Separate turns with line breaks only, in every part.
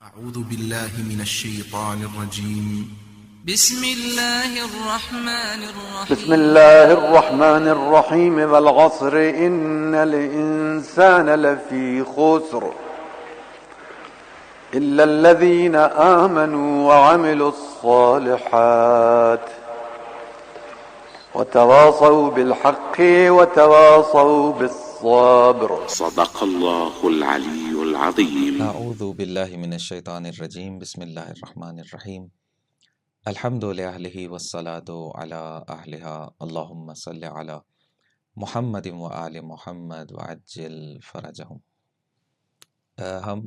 أعوذ بالله من الشيطان الرجيم.
بسم الله الرحمن
بسم
الرحيم.
الله الرحمن الرحيم والعصر إن الإنسان لفي خسر إلا الذين آمنوا وعملوا الصالحات وتواصوا بالحق وتواصوا بالصبر.
صدق الله العلي العظيم.
اعوذ باللہ من الشیطان الرجیم بسم اللہ الرحمن الرحیم الحمد للہ والصلاة علی اہلہا اللہم صلی علی محمد وآل محمد وعجل فرجہم۔ ہم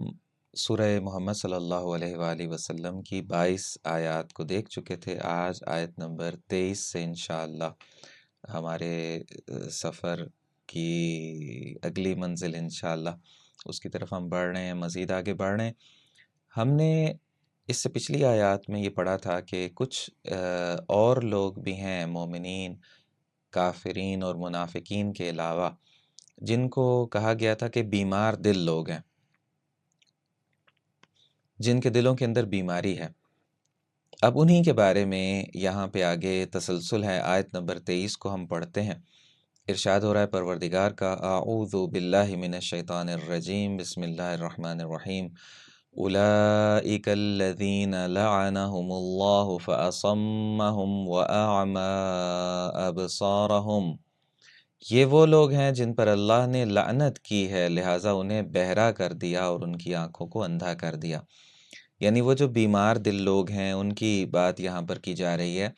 سورہ محمد صلی اللہ علیہ وآلہ وسلم کی 22 آیات کو دیکھ چکے تھے۔ آج آیت نمبر 23 سے انشاءاللہ ہمارے سفر کی اگلی منزل انشاءاللہ اس کی طرف ہم بڑھ رہے ہیں، مزید آگے بڑھ رہے ہیں۔ ہم نے اس سے پچھلی آیات میں یہ پڑھا تھا کہ کچھ اور لوگ بھی ہیں مومنین، کافرین اور منافقین کے علاوہ، جن کو کہا گیا تھا کہ بیمار دل لوگ ہیں، جن کے دلوں کے اندر بیماری ہے۔ اب انہی کے بارے میں یہاں پہ آگے تسلسل ہے۔ آیت نمبر 23 کو ہم پڑھتے ہیں۔ ارشاد ہو رہا ہے پروردگار کا، اعوذ باللہ من الشیطان الرجیم بسم اللہ الرحمن الرحیم، اولئک الذین لعنہم اللہ فاصمہم واعمی ابصارہم، یہ وہ لوگ ہیں جن پر اللہ نے لعنت کی ہے، لہٰذا انہیں بہرا کر دیا اور ان کی آنکھوں کو اندھا کر دیا۔ یعنی وہ جو بیمار دل لوگ ہیں ان کی بات یہاں پر کی جا رہی ہے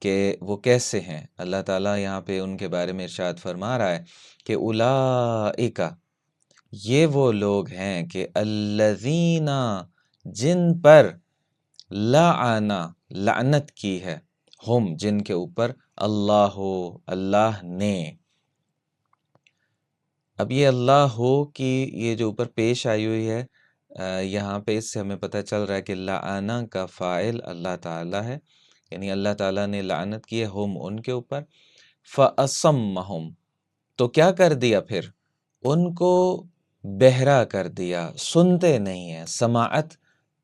کہ وہ کیسے ہیں۔ اللہ تعالیٰ یہاں پہ ان کے بارے میں ارشاد فرما رہا ہے کہ اولئک، یہ وہ لوگ ہیں کہ الذین، جن پر لعنت کی ہے، ہم، جن کے اوپر اللہ نے۔ اب یہ اللہ کی یہ جو اوپر پیش آئی ہوئی ہے، یہاں پہ اس سے ہمیں پتہ چل رہا ہے کہ لعنہ کا فاعل اللہ تعالیٰ ہے، یعنی اللہ تعالیٰ نے لعنت کی ہے ہم، ان کے اوپر۔ فَأَصَمَّهُمْ، تو کیا کر دیا پھر؟ ان کو بہرا کر دیا، سنتے نہیں ہیں، سماعت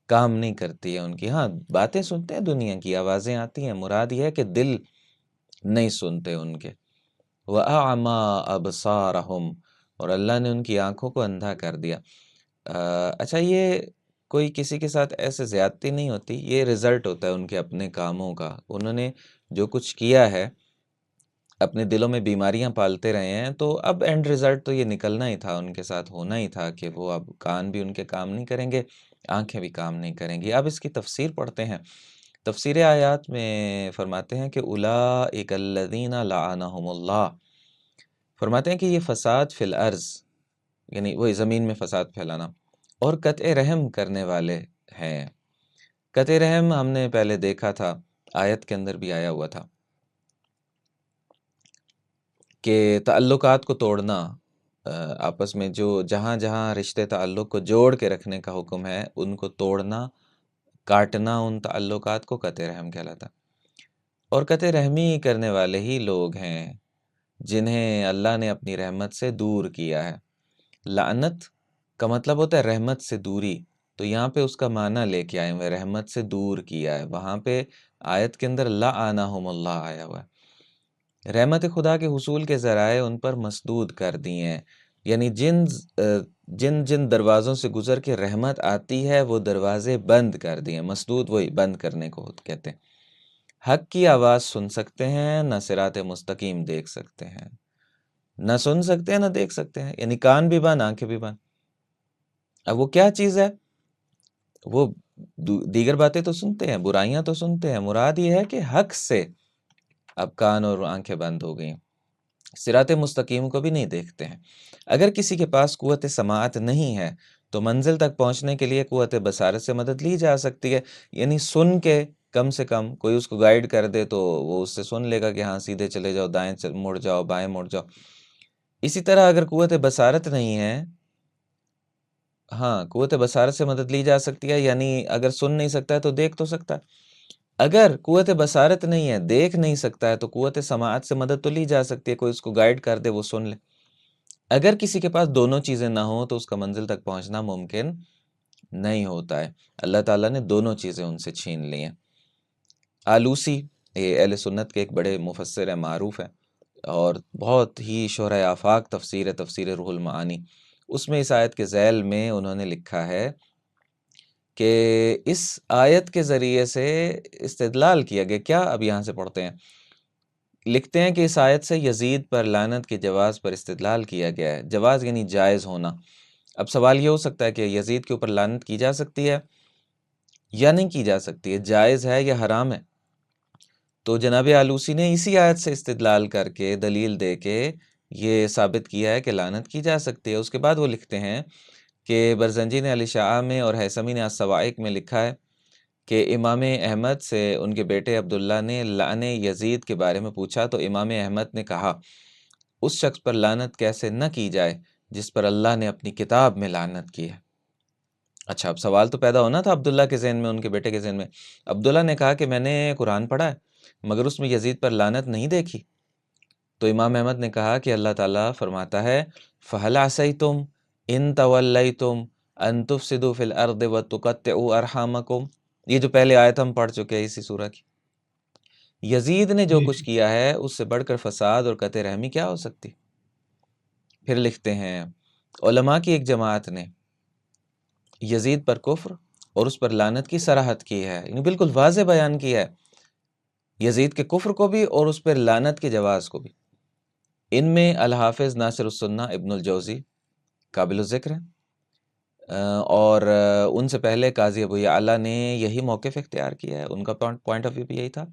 کام نہیں کرتی ہے ان کی۔ ہاں باتیں سنتے ہیں، دنیا کی آوازیں آتی ہیں، مراد یہ ہے کہ دل نہیں سنتے ان کے۔ وَأَعْمَى أَبْصَارَهُمْ، اور اللہ نے ان کی آنکھوں کو اندھا کر دیا۔ اچھا، یہ کوئی کسی کے ساتھ ایسے زیادتی نہیں ہوتی، یہ رزلٹ ہوتا ہے ان کے اپنے کاموں کا۔ انہوں نے جو کچھ کیا ہے، اپنے دلوں میں بیماریاں پالتے رہے ہیں، تو اب اینڈ رزلٹ تو یہ نکلنا ہی تھا، ان کے ساتھ ہونا ہی تھا کہ وہ اب کان بھی ان کے کام نہیں کریں گے، آنکھیں بھی کام نہیں کریں گی۔ اب اس کی تفسیر پڑھتے ہیں۔ تفسیر آیات میں فرماتے ہیں کہ اولئک الذین لعنہم اللہ، فرماتے ہیں کہ یہ فساد فی الارض، یعنی وہی زمین میں فساد پھیلانا، اور قطع رحم کرنے والے ہیں۔ قطع رحم ہم نے پہلے دیکھا تھا، آیت کے اندر بھی آیا ہوا تھا کہ تعلقات کو توڑنا، آپس میں جو جہاں جہاں رشتے تعلق کو جوڑ کے رکھنے کا حکم ہے، ان کو توڑنا، کاٹنا ان تعلقات کو قطع رحم کہلاتا۔ اور قطع رحمی کرنے والے ہی لوگ ہیں جنہیں اللہ نے اپنی رحمت سے دور کیا ہے۔ لعنت کا مطلب ہوتا ہے رحمت سے دوری، تو یہاں پہ اس کا معنی لے کے آئے ہوئے، رحمت سے دور کیا ہے۔ وہاں پہ آیت کے اندر لعنہم اللہ آیا ہوا ہے، رحمت خدا کے حصول کے ذرائع ان پر مسدود کر دیے ہیں، یعنی جن دروازوں سے گزر کے رحمت آتی ہے وہ دروازے بند کر دیے۔ مسدود وہی بند کرنے کو کہتے ہیں۔ حق کی آواز سن سکتے ہیں، نہ صراط مستقیم دیکھ سکتے ہیں، نہ سن سکتے ہیں نہ دیکھ سکتے ہیں، یعنی کان بھی بند، آنکھیں بھی بند۔ اب وہ کیا چیز ہے؟ وہ دیگر باتیں تو سنتے ہیں، برائیاں تو سنتے ہیں، مراد یہ ہے کہ حق سے اب کان اور آنکھیں بند ہو گئی، صراط مستقیم کو بھی نہیں دیکھتے ہیں۔ اگر کسی کے پاس قوت سماعت نہیں ہے تو منزل تک پہنچنے کے لیے قوت بصارت سے مدد لی جا سکتی ہے، یعنی سن کے کم سے کم کوئی اس کو گائیڈ کر دے تو وہ اس سے سن لے گا کہ ہاں سیدھے چلے جاؤ، دائیں مڑ جاؤ، بائیں مڑ جاؤ۔ اسی طرح اگر قوت بصارت نہیں ہے، ہاں قوت بصارت سے مدد لی جا سکتی ہے، یعنی اگر سن نہیں سکتا ہے تو دیکھ تو سکتا ہے۔ اگر قوت بصارت نہیں ہے، دیکھ نہیں سکتا ہے، تو قوت سماعت سے مدد تو لی جا سکتی ہے، کوئی اس کو گائیڈ کر دے، وہ سن لے۔ اگر کسی کے پاس دونوں چیزیں نہ ہوں تو اس کا منزل تک پہنچنا ممکن نہیں ہوتا ہے۔ اللہ تعالیٰ نے دونوں چیزیں ان سے چھین لی ہیں۔ آلوسی یہ اہل سنت کے ایک بڑے مفسر ہیں، معروف ہیں، اور بہت ہی شہرۂ آفاق تفسیر روح المعانی، اس میں اس آیت کے ذیل میں انہوں نے لکھا ہے کہ اس آیت کے ذریعے سے استدلال کیا گیا کیا، اب یہاں سے پڑھتے ہیں، لکھتے ہیں کہ اس آیت سے یزید پر لعنت کے جواز پر استدلال کیا گیا ہے۔ جواز یعنی جائز ہونا۔ اب سوال یہ ہو سکتا ہے کہ یزید کے اوپر لعنت کی جا سکتی ہے یا نہیں کی جا سکتی ہے، جائز ہے یا حرام ہے؟ تو جناب آلوسی نے اسی آیت سے استدلال کر کے دلیل دے کے یہ ثابت کیا ہے کہ لعنت کی جا سکتی ہے۔ اس کے بعد وہ لکھتے ہیں کہ برزنجی نے علی شاہ میں اور حیثمی نے الصواعق میں لکھا ہے کہ امام احمد سے ان کے بیٹے عبداللہ نے لعن یزید کے بارے میں پوچھا تو امام احمد نے کہا اس شخص پر لعنت کیسے نہ کی جائے جس پر اللہ نے اپنی کتاب میں لعنت کی ہے۔ اچھا، اب سوال تو پیدا ہونا تھا عبداللہ کے ذہن میں، ان کے بیٹے کے ذہن میں۔ عبداللہ نے کہا کہ میں نے قرآن پڑھا ہے مگر اس میں یزید پر لعنت نہیں دیکھی۔ تو امام احمد نے کہا کہ اللہ تعالیٰ فرماتا ہے فَهَلْ عَصَيْتُمْ إِن تَوَلَّيْتُمْ أَن تُفْسِدُوا فِي الْأَرْضِ وَتُقَطِّعُوا أَرْحَامَكُمْ، یہ جو پہلے آیت ہم پڑھ چکے ہیں اسی سورہ کی۔ یزید نے جو کچھ کیا ہے اس سے بڑھ کر فساد اور قطع رحمی کیا ہو سکتی؟ پھر لکھتے ہیں علماء کی ایک جماعت نے یزید پر کفر اور اس پر لعنت کی صراحت کی ہے، یعنی بالکل واضح بیان کیا ہے یزید کے کفر کو بھی اور اس پر لعنت کے جواز کو بھی۔ ان میں الحافظ ناصر السنہ ابن الجوزی قابل الذکر ہیں، اور ان سے پہلے قاضی ابو یعلا نے یہی موقف اختیار کیا ہے، ان کا پوائنٹ آف ویو بھی یہی تھا۔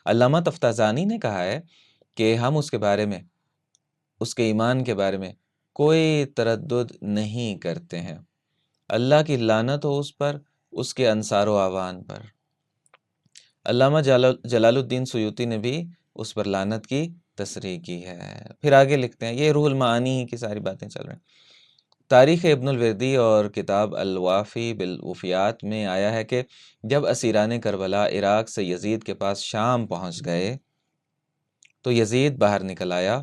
علامہ تفتازانی نے کہا ہے کہ ہم اس کے بارے میں، اس کے ایمان کے بارے میں کوئی تردد نہیں کرتے ہیں، اللہ کی لعنت ہو اس پر، اس کے انصار و اعوان پر۔ علامہ جلال الدین سیوطی نے بھی اس پر لعنت کی تصریح کی ہے۔ پھر آگے لکھتے ہیں، یہ روح المعانی کی ساری باتیں چل رہی ہیں۔ تاریخ ابن الوردی اور کتاب الوافی بالوفیات میں آیا ہے کہ جب اسیران کربلا عراق سے یزید کے پاس شام پہنچ گئے تو یزید باہر نکل آیا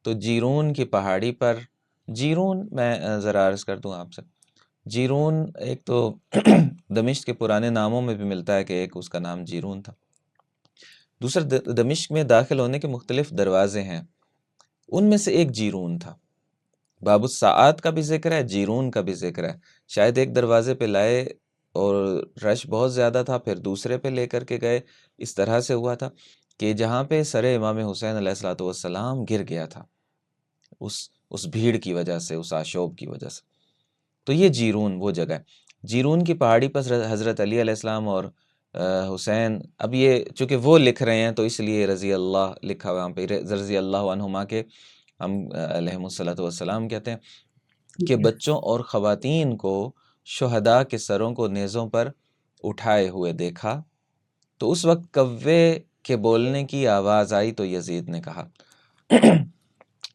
تو جیرون کی پہاڑی پر، جیرون میں ذرا عرض کر دوں آپ سے، جیرون ایک تو دمشق کے پرانے ناموں میں بھی ملتا ہے کہ ایک اس کا نام جیرون تھا، دوسرا دمشق میں داخل ہونے کے مختلف دروازے ہیں، ان میں سے ایک جیرون تھا۔ باب الساعات کا بھی ذکر ہے، جیرون کا بھی ذکر ہے، شاید ایک دروازے پہ لائے اور رش بہت زیادہ تھا، پھر دوسرے پہ لے کر کے گئے، اس طرح سے ہوا تھا کہ جہاں پہ سر امام حسین علیہ الصلوۃ والسلام گر گیا تھا اس بھیڑ کی وجہ سے، اس آشوب کی وجہ سے۔ تو یہ جیرون وہ جگہ ہے۔ جیرون کی پہاڑی پر حضرت علی علیہ السلام اور حسین، اب یہ چونکہ وہ لکھ رہے ہیں تو اس لیے رضی اللہ لکھا ہوا پہ، رضی اللہ عنہما کے ہم علیہم الصلوۃ والسلام کہتے ہیں کہ بچوں اور خواتین کو شہداء کے سروں کو نیزوں پر اٹھائے ہوئے دیکھا تو اس وقت کوے کے بولنے کی آواز آئی تو یزید نے کہا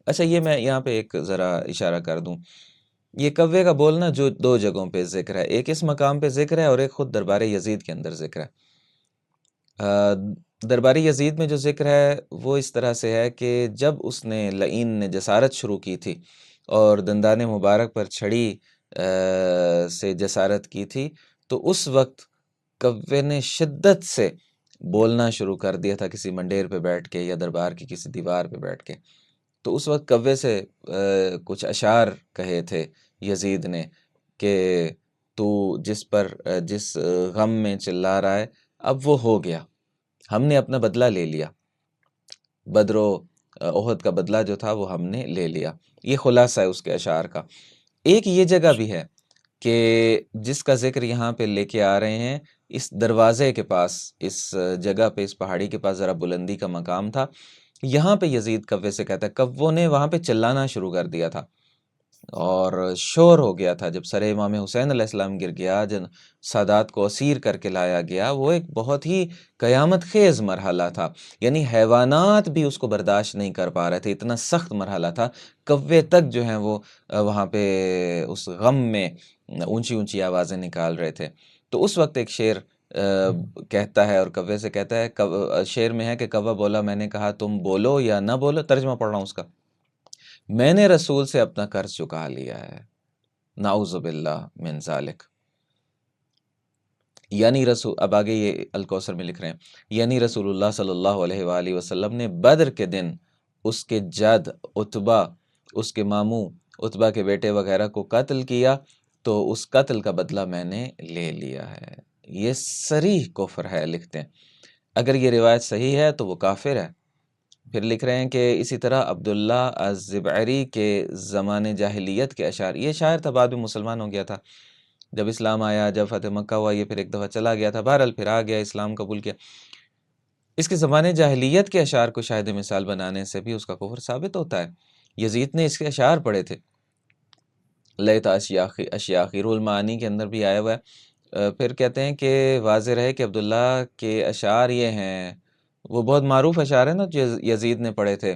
اچھا، یہ میں یہاں پہ ایک ذرا اشارہ کر دوں، یہ کوے کا بولنا جو دو جگہوں پہ ذکر ہے، ایک اس مقام پہ ذکر ہے اور ایک خود دربار یزید کے اندر ذکر ہے۔ دربار یزید میں جو ذکر ہے وہ اس طرح سے ہے کہ جب اس نے لعین نے جسارت شروع کی تھی اور دندان مبارک پر چھڑی سے جسارت کی تھی تو اس وقت کوے نے شدت سے بولنا شروع کر دیا تھا کسی منڈیر پہ بیٹھ کے یا دربار کی کسی دیوار پہ بیٹھ کے، تو اس وقت کوے سے کچھ اشعار کہے تھے یزید نے کہ تو جس غم میں چلا رہا ہے اب وہ ہو گیا، ہم نے اپنا بدلہ لے لیا، بدر و احد کا بدلہ جو تھا وہ ہم نے لے لیا۔ یہ خلاصہ ہے اس کے اشعار کا۔ ایک یہ جگہ بھی ہے کہ جس کا ذکر یہاں پہ لے کے آ رہے ہیں، اس دروازے کے پاس، اس جگہ پہ، اس پہاڑی کے پاس ذرا بلندی کا مقام تھا، یہاں پہ یزید کوے سے کہتا ہے، کووں نے وہاں پہ چلانا شروع کر دیا تھا اور شور ہو گیا تھا۔ جب سر امام حسین علیہ السلام گر گیا، جن سادات کو اسیر کر کے لایا گیا، وہ ایک بہت ہی قیامت خیز مرحلہ تھا، یعنی حیوانات بھی اس کو برداشت نہیں کر پا رہے تھے، اتنا سخت مرحلہ تھا، کوے تک جو ہیں وہ وہاں پہ اس غم میں اونچی اونچی آوازیں نکال رہے تھے۔ تو اس وقت ایک شعر کہتا ہے اور کوے سے کہتا ہے، شعر میں ہے کہ کوہ بولا میں نے کہا تم بولو یا نہ بولو، ترجمہ پڑھ رہا ہوں اس کا، میں نے رسول سے اپنا قرض چکا لیا ہے، نعوذ باللہ من ذالک۔ یعنی رسول، اب آگے یہ الکوثر میں لکھ رہے ہیں، یعنی رسول اللہ صلی اللہ علیہ وآلہ وسلم نے بدر کے دن اس کے جد عتبہ، اس کے ماموں عتبہ کے بیٹے وغیرہ کو قتل کیا، تو اس قتل کا بدلہ میں نے لے لیا ہے۔ یہ صریح کفر ہے، لکھتے ہیں۔ اگر یہ روایت صحیح ہے تو وہ کافر ہے۔ پھر لکھ رہے ہیں کہ اسی طرح عبداللہ الزبعری کے زمان جاہلیت کے اشعار، یہ شاعر تھا، بعد میں مسلمان ہو گیا تھا، جب اسلام آیا، جب فتح مکہ ہوا، یہ پھر ایک دفعہ چلا گیا تھا، بہرحال پھر آ گیا، اسلام قبول کیا۔ اس کے زمانے جاہلیت کے اشعار کو شاہد مثال بنانے سے بھی اس کا کفر ثابت ہوتا ہے۔ یزید نے اس کے اشعار پڑھے تھے، لیتا اشیاخی رول معانی کے اندر بھی آیا ہوا ہے۔ پھر کہتے ہیں کہ واضح رہے کہ عبداللہ کے اشعار یہ ہیں، وہ بہت معروف اشعار ہیں نا جو یزید نے پڑھے تھے،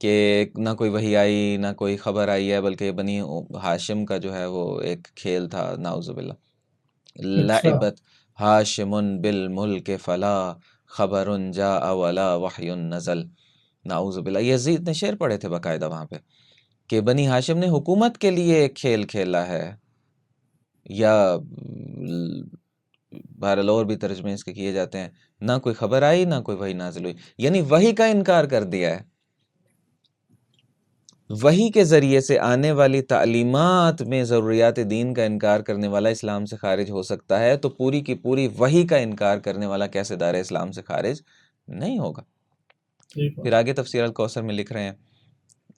کہ نہ کوئی وحی آئی، نہ کوئی خبر آئی ہے، بلکہ بنی ہاشم کا جو ہے وہ ایک کھیل تھا، نعوذ باللہ۔
اچھا،
لعبت ہاشم بالملک فلا خبر جاء ولا وحی نزل، نعوذ باللہ۔ یزید نے شعر پڑھے تھے باقاعدہ وہاں پہ، کہ بنی ہاشم نے حکومت کے لیے ایک کھیل کھیلا ہے، یا بہرحال اور بھی ترجمے اس کے کیے جاتے ہیں، نہ کوئی خبر آئی، نہ کوئی وحی نازل ہوئی، یعنی وحی کا انکار کر دیا ہے۔ وحی کے ذریعے سے آنے والی تعلیمات میں ضروریات دین کا انکار کرنے والا اسلام سے خارج ہو سکتا ہے، تو پوری کی پوری وحی کا انکار کرنے والا کیسے دائرہ اسلام سے خارج نہیں ہوگا؟
ٹھیک ہے۔
پھر آگے تفسیر الکوثر میں لکھ رہے ہیں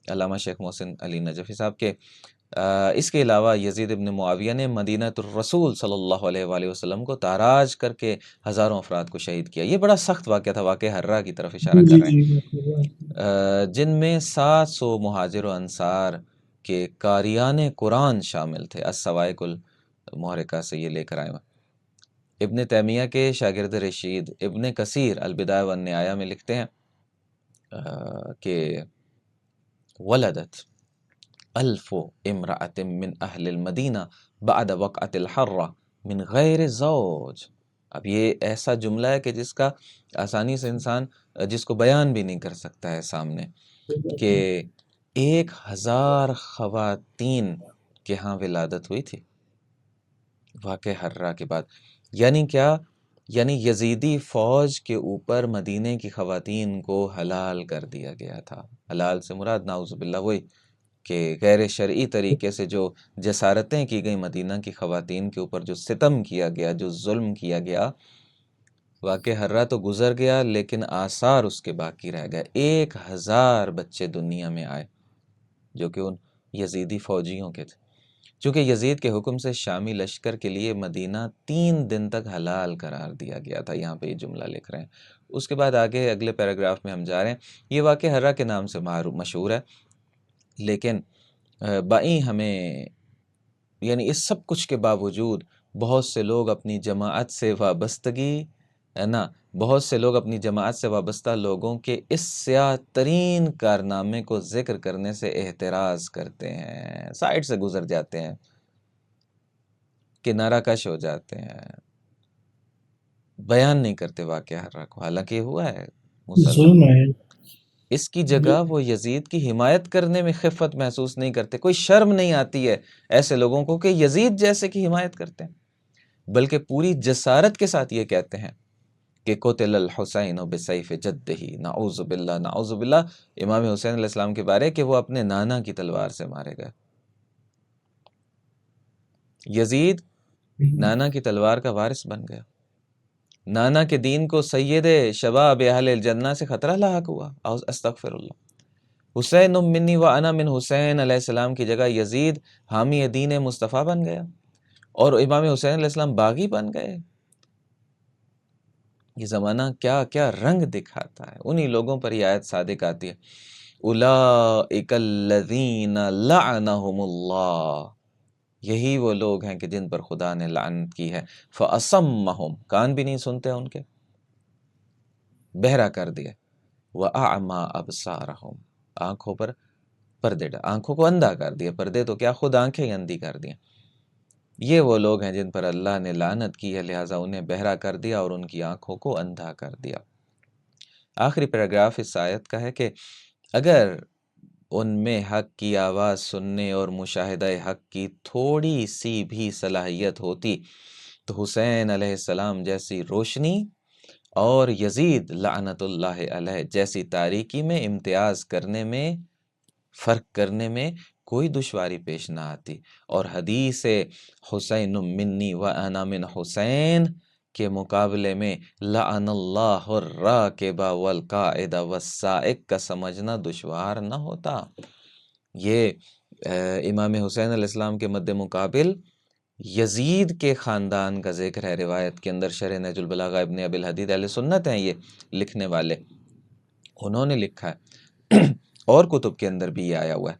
علامہ شیخ محسن علی نجفی صاحب کے اس کے علاوہ یزید ابن معاویہ نے مدینہ الرسول صلی اللہ علیہ وآلہ وسلم کو تاراج کر کے ہزاروں افراد کو شہید کیا۔ یہ بڑا سخت واقعہ تھا، واقعہ حرہ کی طرف اشارہ
جی
کر رہے
جی
ہیں، جن میں 700 مہاجر و انصار کے قاریان قرآن شامل تھے۔ السوائق المحرکہ سے یہ لے کر آئے ہیں۔ ابن تیمیہ کے شاگرد رشید ابن کثیر البدایہ والنہایہ میں لکھتے ہیں کہ ولدت الف امرأۃ من اہل المدینہ بعد وقعت الحرہ من غیر زوج۔ اب یہ ایسا جملہ ہے کہ جس کا آسانی سے انسان جس کو بیان بھی نہیں کر سکتا ہے سامنے، کہ 1000 خواتین کے ہاں ولادت ہوئی تھی واقع حرہ کے بعد۔ یعنی کیا؟ یعنی یزیدی فوج کے اوپر مدینے کی خواتین کو حلال کر دیا گیا تھا۔ حلال سے مراد نعوذ باللہ وہی کہ غیر شرعی طریقے سے جو جسارتیں کی گئیں مدینہ کی خواتین کے اوپر، جو ستم کیا گیا، جو ظلم کیا گیا، واقع حرہ تو گزر گیا لیکن آثار اس کے باقی رہ گئے۔ 1000 بچے دنیا میں آئے جو کہ ان یزیدی فوجیوں کے تھے۔ چونکہ یزید کے حکم سے شامی لشکر کے لیے مدینہ 3 دن تک حلال قرار دیا گیا تھا، یہاں پہ یہ جملہ لکھ رہے ہیں۔ اس کے بعد آگے اگلے پیراگراف میں ہم جا رہے ہیں، یہ واقع حرہ کے نام سے مشہور ہے، لیکن بائیں ہمیں یعنی اس سب کچھ کے باوجود بہت سے لوگ اپنی جماعت سے وابستگی ہے نا، بہت سے لوگ اپنی جماعت سے وابستہ لوگوں کے اس سیاہ ترین کارنامے کو ذکر کرنے سے احتراز کرتے ہیں، سائڈ سے گزر جاتے ہیں، کنارہ کش ہو جاتے ہیں، بیان نہیں کرتے واقعہ حرہ کو، حالانکہ ہوا ہے مسلح۔
ظلم ہے۔
اس کی جگہ وہ یزید کی حمایت کرنے میں خفت محسوس نہیں کرتے، کوئی شرم نہیں آتی ہے ایسے لوگوں کو کہ یزید جیسے کی حمایت کرتے ہیں، بلکہ پوری جسارت کے ساتھ یہ کہتے ہیں کہ قتل الحسین بسیف جدہ، نعوذ باللہ نعوذ باللہ، امام حسین علیہ السلام کے بارے کہ وہ اپنے نانا کی تلوار سے مارے گئے۔ یزید نانا کی تلوار کا وارث بن گیا، نانا کے دین کو سید شباب اہل الجنہ سے خطرہ لاحق ہوا، استغفر اللہ۔ حسین منی و انا من حسین علیہ السلام کی جگہ یزید حامی دین مصطفیٰ بن گیا، اور امام حسین علیہ السلام باغی بن گئے۔ یہ زمانہ کیا کیا رنگ دکھاتا ہے، انہی لوگوں پر یہ آیت صادق آتی ہے، اولئک الذین لعنہم اللہ، یہی وہ لوگ ہیں کہ جن پر خدا نے لعنت کی ہے، فَأَصَمَّهُمْ، کان بھی نہیں سنتے ان کے، بہرا کر دیا، وَأَعْمَى أَبْصَارَهُمْ، آنکھوں پر پردے آنکھوں کو اندھا کر دیا، پردے تو کیا خود آنکھیں ہی اندھی کر دیا۔ یہ وہ لوگ ہیں جن پر اللہ نے لعنت کی ہے، لہٰذا انہیں بہرا کر دیا اور ان کی آنکھوں کو اندھا کر دیا۔ آخری پیراگراف اس آیت کا ہے کہ اگر ان میں حق کی آواز سننے اور مشاہدہ حق کی تھوڑی سی بھی صلاحیت ہوتی تو حسین علیہ السلام جیسی روشنی اور یزید لعنت اللہ علیہ جیسی تاریکی میں امتیاز کرنے میں، فرق کرنے میں کوئی دشواری پیش نہ آتی۔ اور حدیث حسین منی و انا من حسین کے مقابلے میں لعن اللہ الراکب والقائد والسائق کا سمجھنا دشوار نہ ہوتا۔ یہ امام حسین علیہ السلام کے مد مقابل یزید کے خاندان کا ذکر ہے روایت کے اندر۔ شرح نہج البلاغہ ابن ابی الحدید اہل سنت ہیں یہ لکھنے والے، انہوں نے لکھا ہے اور کتب کے اندر بھی یہ آیا ہوا ہے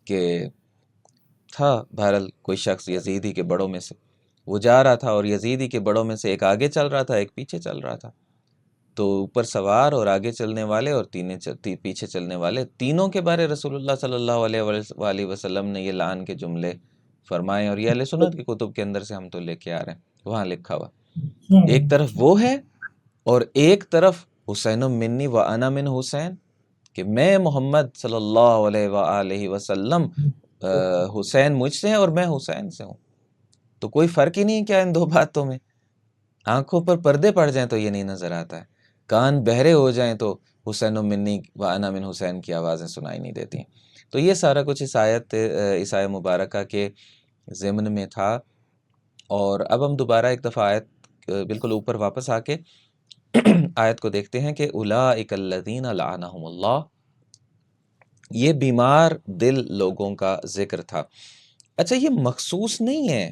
کہ تھا بہرحال کوئی شخص یزیدی کے بڑوں میں سے، وہ جا رہا تھا اور یزیدی کے بڑوں میں سے ایک آگے چل رہا تھا ایک پیچھے چل رہا تھا، تو اوپر سوار اور آگے چلنے والے اور پیچھے چلنے والے تینوں کے بارے رسول اللہ صلی اللہ علیہ وآلہ وسلم نے یہ لعن کے جملے فرمائے، اور یہ اہل سنت کی کتب کے اندر سے ہم تو لے کے آ رہے ہیں، وہاں لکھا ہوا ایک طرف وہ ہے اور ایک طرف حسین منی و انا من حسین، کہ میں محمد صلی اللہ علیہ وآلہ وسلم حسین مجھ سے ہیں اور میں حسین سے ہوں۔ تو کوئی فرق ہی نہیں کیا ان دو باتوں میں؟ آنکھوں پر پردے پڑ جائیں تو یہ نہیں نظر آتا ہے، کان بہرے ہو جائیں تو حسین منی و انا من حسین کی آوازیں سنائی نہیں دیتی۔ تو یہ سارا کچھ اس آیت مبارکہ کے ضمن میں تھا۔ اور اب ہم دوبارہ ایک دفعہ آیت بالکل اوپر واپس آ کے آیت کو دیکھتے ہیں کہ اولئک الذین لعنہم اللہ، یہ بیمار دل لوگوں کا ذکر تھا۔ اچھا، یہ مخصوص نہیں ہے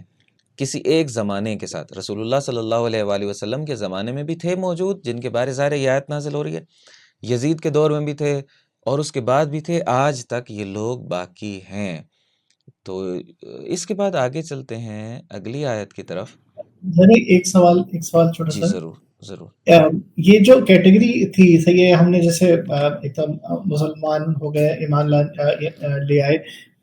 کسی ایک زمانے کے ساتھ، رسول اللہ صلی اللہ علیہ وآلہ وسلم کے زمانے میں بھی تھے موجود جن کے بارے ظاہر یہ آیت نازل ہو رہی ہے، یزید کے دور میں بھی تھے اور اس کے بعد بھی تھے، آج تک یہ لوگ باقی ہیں۔ تو اس کے بعد آگے چلتے ہیں اگلی آیت کی طرف۔
ایک سوال چھوٹا
جی
سا،
ضرور۔
یہ جو کیٹیگری تھی صحیح ہے، ہم نے جیسے ایک تو مسلمان ہو گئے ایمان لے آئے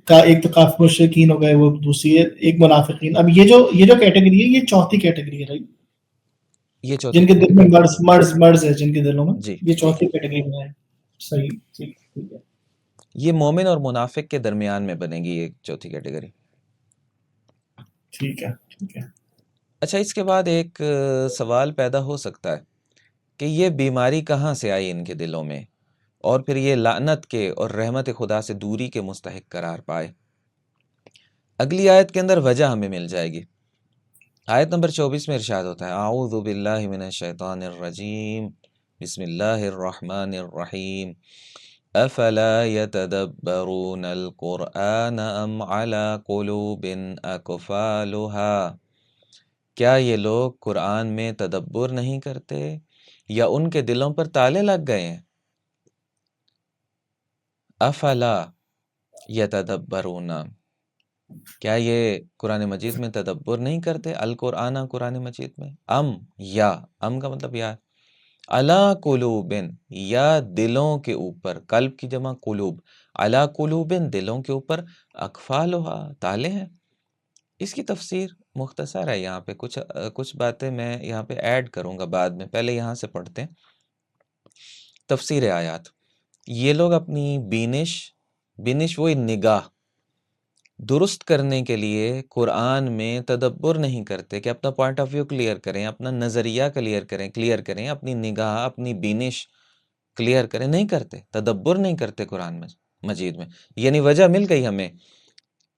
کا، ایک تو کافر مشرکین ہو گئے، وہ دوسری ہے ایک منافقین۔ اب یہ جو کیٹیگری ہے یہ چوتھی کیٹیگری ہے،
یہ چوتھی
جن کے دل میں مرض ہے، جن کے دلوں میں،
جی
یہ چوتھی کیٹیگری میں ہے۔ صحیح، ٹھیک ہے،
یہ مومن اور منافق کے درمیان میں بنے گی ایک چوتھی کیٹیگری۔
ٹھیک ہے۔
اچھا، اس کے بعد ایک سوال پیدا ہو سکتا ہے کہ یہ بیماری کہاں سے آئی ان کے دلوں میں، اور پھر یہ لعنت کے اور رحمت خدا سے دوری کے مستحق قرار پائے۔ اگلی آیت کے اندر وجہ ہمیں مل جائے گی۔ آیت نمبر 24 میں ارشاد ہوتا ہے اعوذ باللہ من الشیطان الرجیم بسم اللہ الرحمن الرحیم افلا يتدبرون القرآن ام على قلوب اقفالها، کیا یہ لوگ قرآن میں تدبر نہیں کرتے یا ان کے دلوں پر تالے لگ گئے ہیں؟ افلا یتدبرون، کیا یہ قرآن مجید میں تدبر نہیں کرتے؟ القرآن، قرآن مجید میں، یا ام کا مطلب یا علی قلوب، یا دلوں کے اوپر، قلب کی جمع قلوب، علی قلوب دلوں کے اوپر، اقفالھا تالے ہیں۔ اس کی تفسیر مختصر ہے، یہاں پہ کچھ باتیں میں یہاں پہ ایڈ کروں گا بعد میں، پہلے یہاں سے پڑھتے ہیں تفسیر آیات۔ یہ لوگ اپنی بینش وہی نگاہ درست کرنے کے لیے قرآن میں تدبر نہیں کرتے کہ اپنا پوائنٹ آف ویو کلیئر کریں، اپنا نظریہ کلیئر کریں، اپنی نگاہ، اپنی بینش کلیئر کریں، نہیں کرتے، تدبر نہیں کرتے قرآن مجید میں۔ یعنی وجہ مل گئی ہمیں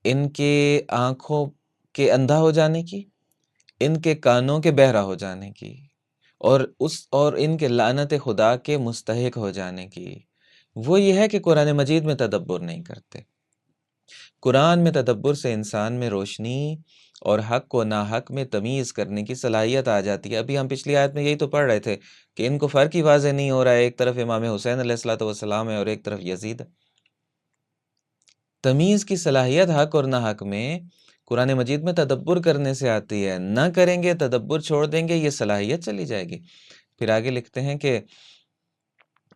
ان کے آنکھوں کے اندھا ہو جانے کی، ان کے کانوں کے بہرا ہو جانے کی، اور ان کے لعنت خدا کے مستحق ہو جانے کی۔ وہ یہ ہے کہ قرآن مجید میں تدبر نہیں کرتے۔ قرآن میں تدبر سے انسان میں روشنی اور حق و ناحق میں تمیز کرنے کی صلاحیت آ جاتی ہے۔ ابھی ہم پچھلی آیت میں یہی تو پڑھ رہے تھے کہ ان کو فرق ہی واضح نہیں ہو رہا ہے، ایک طرف امام حسین علیہ الصلوۃ والسلام ہے اور ایک طرف یزید ہے۔ تمیز کی صلاحیت حق اور ناحق میں قرآن مجید میں تدبر کرنے سے آتی ہے، نہ کریں گے، تدبر چھوڑ دیں گے، یہ صلاحیت چلی جائے گی۔ پھر آگے لکھتے ہیں کہ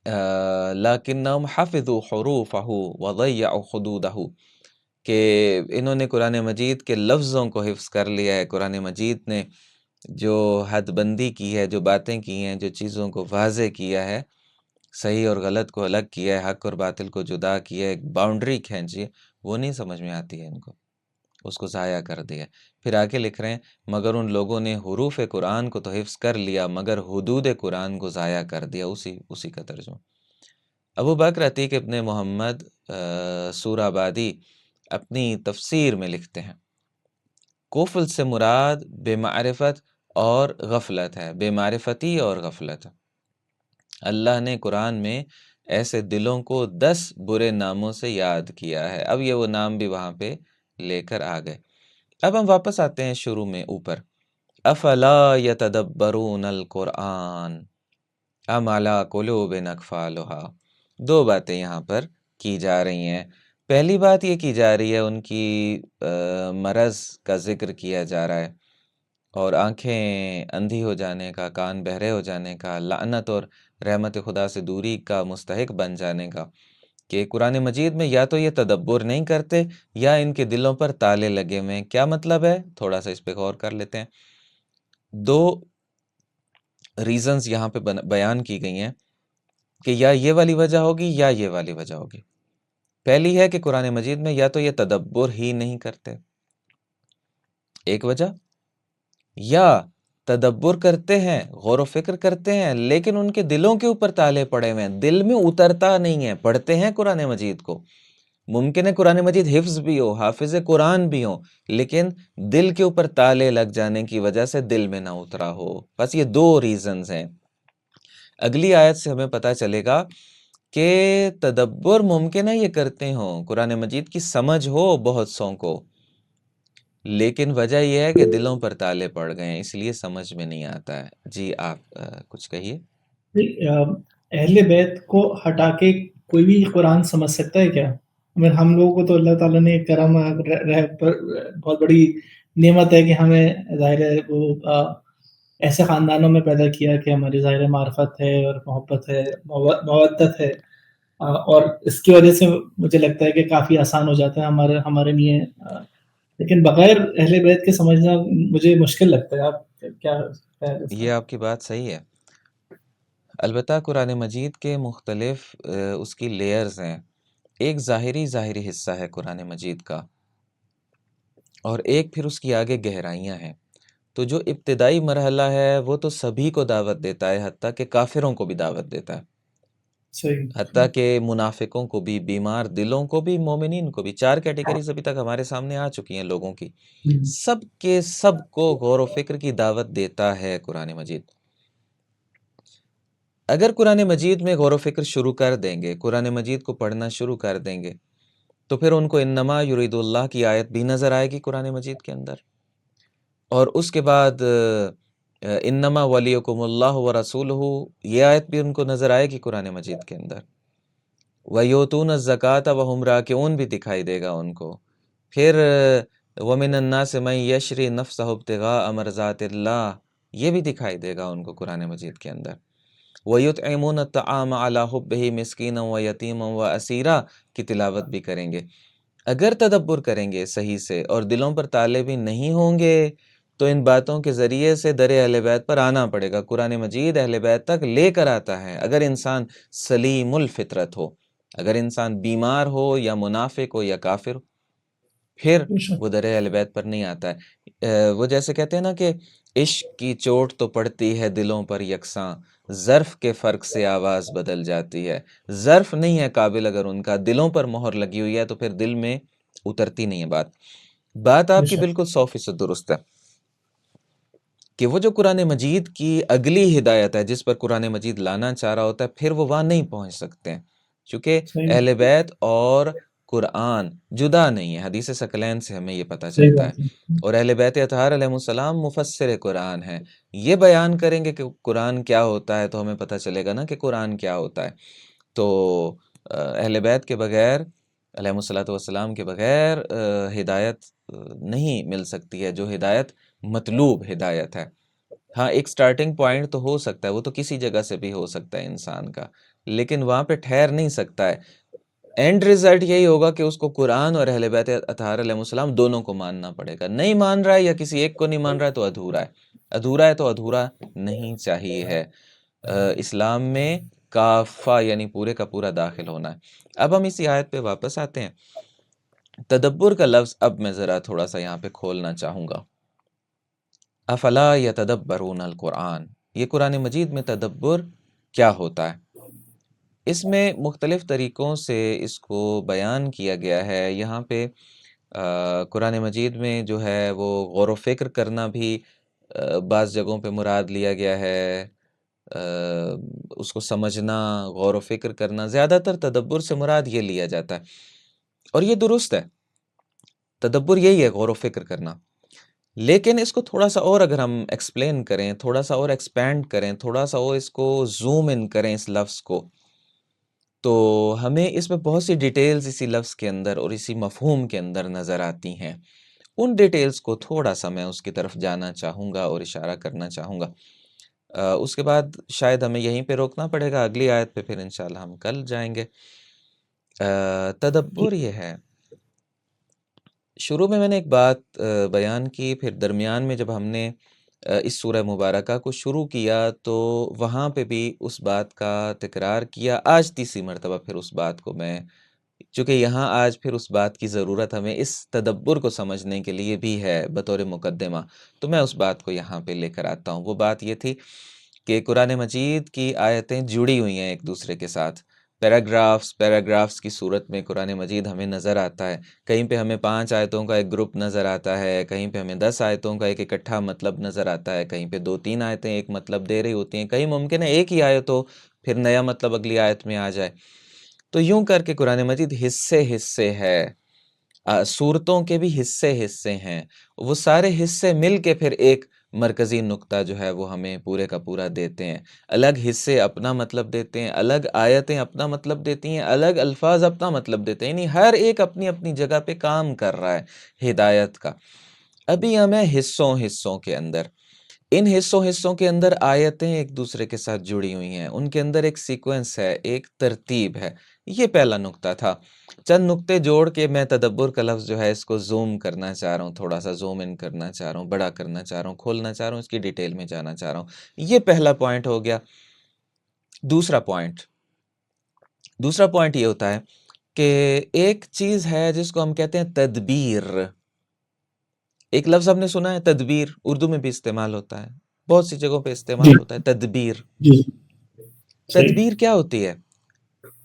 لَكِنَّهُمْ حَفِظُوا حُرُوفَهُ وَضَيَّعُوا حُدُودَهُ، کہ انہوں نے قرآن مجید کے لفظوں کو حفظ کر لیا ہے، قرآن مجید نے جو حد بندی کی ہے، جو باتیں کی ہیں، جو چیزوں کو واضح کیا ہے، صحیح اور غلط کو الگ کیا ہے، حق اور باطل کو جدا کیا ہے، ایک باؤنڈری کھینچی ہے، وہ نہیں سمجھ میں آتی ہے ان کو۔ اس کو ضائع کر دیا۔ پھر آگے لکھ رہے ہیں مگر ان لوگوں نے حروف قرآن کو تو حفظ کر لیا مگر حدود قرآن کو ضائع کر دیا۔ اسی کا ترجمہ ابو بکر عتیق ابن محمد سورہ آبادی اپنی تفسیر میں لکھتے ہیں کفل سے مراد بے معرفت اور غفلت ہے، بے معرفتی اور غفلت۔ اللہ نے قرآن میں ایسے دلوں کو 10 برے ناموں سے یاد کیا ہے۔ اب یہ وہ نام بھی وہاں پہ لے کر آ گئے۔ اب ہم واپس آتے ہیں شروع میں اوپر، افلا یتدبرون القرآن ام علی قلوب اقفالها۔ 2 باتیں یہاں پر کی جا رہی ہیں۔ پہلی بات یہ کی جا رہی ہے ان کی مرض کا ذکر کیا جا رہا ہے، اور آنکھیں اندھی ہو جانے کا، کان بہرے ہو جانے کا، لعنت اور رحمت خدا سے دوری کا مستحق بن جانے کا، کہ قرآن مجید میں یا تو یہ تدبر نہیں کرتے یا ان کے دلوں پر تالے لگے ہوئے ہیں۔ کیا مطلب ہے؟ تھوڑا سا اس پہ غور کر لیتے ہیں۔ 2 ریزنز یہاں پہ بیان کی گئی ہیں کہ یا یہ والی وجہ ہوگی یا یہ والی وجہ ہوگی۔ پہلی ہے کہ قرآن مجید میں یا تو یہ تدبر ہی نہیں کرتے، ایک وجہ، یا تدبر کرتے ہیں، غور و فکر کرتے ہیں، لیکن ان کے دلوں کے اوپر تالے پڑے ہوئے ہیں، دل میں اترتا نہیں ہے۔ پڑھتے ہیں قرآن مجید کو، ممکن ہے قرآن مجید حفظ بھی ہو، حافظ قرآن بھی ہو، لیکن دل کے اوپر تالے لگ جانے کی وجہ سے دل میں نہ اترا ہو۔ بس یہ 2 ریزنز ہیں۔ اگلی آیت سے ہمیں پتہ چلے گا کہ تدبر ممکن ہے یہ کرتے ہوں، قرآن مجید کی سمجھ ہو بہت سو کو، لیکن وجہ یہ ہے کہ دلوں پر تالے پڑ گئے ہیں، اس لیے سمجھ میں نہیں آتا ہے۔ جی آپ کچھ کہیے۔
اہل بیت کو ہٹا کے کوئی بھی قرآن سمجھ سکتا ہے کیا؟ ہم لوگوں کو تو اللہ تعالیٰ نے کرم بہت بڑی نعمت ہے کہ ہمیں ظاہر ہے وہ ایسے خاندانوں میں پیدا کیا کہ ہماری ظاہر معرفت ہے اور محبت ہے، مودت ہے، اور اس کی وجہ سے مجھے لگتا ہے کہ کافی آسان ہو جاتا ہے ہمارے لیے، لیکن بغیر اہل بیت کے سمجھنا مجھے مشکل لگتا ہے۔ آپ کیا؟
یہ آپ کی بات صحیح ہے۔ البتہ قرآن مجید کے مختلف اس کی لیئرز ہیں۔ ایک ظاہری حصہ ہے قرآن مجید کا، اور ایک پھر اس کی آگے گہرائیاں ہیں۔ تو جو ابتدائی مرحلہ ہے وہ تو سبھی کو دعوت دیتا ہے، حتیٰ کہ کافروں کو بھی دعوت دیتا ہے،
صحیح،
حتیٰ کہ منافقوں کو بھی، بیمار دلوں کو بھی، مومنین کو بھی۔ 4 کیٹیگریز ابھی تک ہمارے سامنے آ چکی ہیں لوگوں کی۔ سب کے سب کو غور و فکر کی دعوت دیتا ہے قرآن مجید۔ اگر قرآن مجید میں غور و فکر شروع کر دیں گے، قرآن مجید کو پڑھنا شروع کر دیں گے، تو پھر ان کو انما یرید اللہ کی آیت بھی نظر آئے گی قرآن مجید کے اندر، اور اس کے بعد انما ولیکم اللہ ورسولہ، یہ آیت بھی ان کو نظر آئے گی قرآن مجید کے اندر۔ وَيُؤْتُونَ الزَّكَاةَ وَهُمْ رَاكِعُونَ بھی دکھائی دے گا ان کو۔ پھر وَمِنَ النَّاسِ مَن يَشْرِي نَفْسَهُ ابْتِغَاءَ مَرْضَاتِ اللَّهِ، یہ بھی دکھائی دے گا ان کو قرآن مجید کے اندر۔ وَيُطْعِمُونَ الطَّعَامَ عَلَى حُبِّهِ مِسْكِينًا وَيَتِيمًا وَأَسِيرًا کی تلاوت بھی کریں گے۔ اگر تدبر کریں گے صحیح سے اور دلوں پر تالے بھی نہیں ہوں گے تو ان باتوں کے ذریعے سے در اہل بیت پر آنا پڑے گا۔ قرآن مجید اہل بیت تک لے کر آتا ہے۔ اگر انسان سلیم الفطرت ہو، اگر انسان بیمار ہو یا منافق ہو یا کافر ہو، پھر وہ در اہل بیت پر نہیں آتا ہے۔ وہ جیسے کہتے ہیں نا کہ عشق کی چوٹ تو پڑتی ہے دلوں پر یکساں، ظرف کے فرق سے آواز بدل جاتی ہے۔ ظرف نہیں ہے قابل، اگر ان کا دلوں پر مہر لگی ہوئی ہے تو پھر دل میں اترتی نہیں ہے بات آپ کی بالکل 100% درست ہے کہ وہ جو قرآن مجید کی اگلی ہدایت ہے جس پر قرآن مجید لانا چاہ رہا ہوتا ہے، پھر وہ وہاں نہیں پہنچ سکتے ہیں، چونکہ اہل بیت اور قرآن جدا نہیں ہے۔ حدیث ثقلین سے ہمیں یہ پتہ چلتا ہے، اور اہل بیت اطہار علیہ السلام مفسر قرآن ہیں، یہ بیان کریں گے کہ قرآن کیا ہوتا ہے، تو ہمیں پتہ چلے گا نا کہ قرآن کیا ہوتا ہے۔ تو اہل بیت کے بغیر، علیہ السلام کے بغیر ہدایت نہیں مل سکتی ہے، جو ہدایت مطلوب ہدایت ہے۔ ہاں ایک سٹارٹنگ پوائنٹ تو ہو سکتا ہے، وہ تو کسی جگہ سے بھی ہو سکتا ہے انسان کا، لیکن وہاں پہ ٹھہر نہیں سکتا ہے۔ اینڈ ریزلٹ یہی ہوگا کہ اس کو قرآن اور اہل بیت اطہار علیہ السلام دونوں کو ماننا پڑے گا۔ نہیں مان رہا ہے یا کسی ایک کو نہیں مان رہا ہے تو ادھورا ہے، ادھورا ہے تو ادھورا نہیں چاہیے ہے۔ اسلام میں کافہ یعنی پورے کا پورا داخل ہونا ہے۔ اب ہم اسی آیت پہ واپس آتے ہیں۔ تدبر کا لفظ اب میں ذرا تھوڑا سا یہاں پہ کھولنا چاہوں گا. افلا یتدبرون القرآن، یہ قرآن مجید میں تدبر کیا ہوتا ہے؟ اس میں مختلف طریقوں سے اس کو بیان کیا گیا ہے. یہاں پہ قرآن مجید میں جو ہے وہ غور و فکر کرنا بھی بعض جگہوں پہ مراد لیا گیا ہے. اس کو سمجھنا، غور و فکر کرنا، زیادہ تر تدبر سے مراد یہ لیا جاتا ہے، اور یہ درست ہے. تدبر یہی ہے، غور و فکر کرنا. لیکن اس کو تھوڑا سا اور اگر ہم ایکسپلین کریں، تھوڑا سا اور ایکسپینڈ کریں، تھوڑا سا اور اس کو زوم ان کریں اس لفظ کو، تو ہمیں اس میں بہت سی ڈیٹیلز اسی لفظ کے اندر اور اسی مفہوم کے اندر نظر آتی ہیں. ان ڈیٹیلز کو تھوڑا سا میں اس کی طرف جانا چاہوں گا اور اشارہ کرنا چاہوں گا. اس کے بعد شاید ہمیں یہیں پہ روکنا پڑے گا، اگلی آیت پہ پھر انشاءاللہ ہم کل جائیں گے. تدبر یہ ہے، شروع میں نے ایک بات بیان کی، پھر درمیان میں جب ہم نے اس سورہ مبارکہ کو شروع کیا تو وہاں پہ بھی اس بات کا تکرار کیا. آج تیسری مرتبہ پھر اس بات کو میں، چونکہ یہاں آج پھر اس بات کی ضرورت ہمیں اس تدبر کو سمجھنے کے لیے بھی ہے بطور مقدمہ، تو میں اس بات کو یہاں پہ لے کر آتا ہوں. وہ بات یہ تھی کہ قرآن مجید کی آیتیں جڑی ہوئی ہیں ایک دوسرے کے ساتھ. پیراگرافز کی صورت میں قرآن مجید ہمیں نظر آتا ہے. کہیں پہ ہمیں 5 آیتوں کا ایک گروپ نظر آتا ہے، کہیں پہ ہمیں 10 آیتوں کا ایک اکٹھا مطلب نظر آتا ہے، کہیں پہ 2-3 آیتیں ایک مطلب دے رہی ہوتی ہیں، کہیں ممکن ہے ایک ہی آیت ہو پھر نیا مطلب اگلی آیت میں آ جائے. تو یوں کر کے قرآن مجید حصے ہے، صورتوں کے بھی حصے ہیں. وہ سارے حصے مل کے پھر ایک مرکزی نقطہ جو ہے وہ ہمیں پورے کا پورا دیتے ہیں. الگ حصے اپنا مطلب دیتے ہیں، الگ آیتیں اپنا مطلب دیتی ہیں، الگ الفاظ اپنا مطلب دیتے ہیں، یعنی ہر ایک اپنی اپنی جگہ پہ کام کر رہا ہے ہدایت کا. ابھی ہمیں حصوں کے اندر، ان حصوں کے اندر آیتیں ایک دوسرے کے ساتھ جڑی ہوئی ہیں، ان کے اندر ایک سیکوینس ہے، ایک ترتیب ہے. یہ پہلا نقطہ تھا. چند نقطے جوڑ کے میں تدبر کا لفظ جو ہے اس کو زوم کرنا چاہ رہا ہوں، تھوڑا سا زوم ان کرنا چاہ رہا ہوں، بڑا کرنا چاہ رہا ہوں، کھولنا چاہ رہا ہوں، اس کی ڈیٹیل میں جانا چاہ رہا ہوں. یہ پہلا پوائنٹ ہو گیا. دوسرا پوائنٹ یہ ہوتا ہے کہ ایک چیز ہے جس کو ہم کہتے ہیں تدبیر. ایک لفظ ہم نے سنا ہے تدبیر، اردو میں بھی استعمال ہوتا ہے، بہت سی جگہوں پہ استعمال ہوتا ہے تدبیر.
جی صحیح.
تدبیر کیا ہوتی ہے؟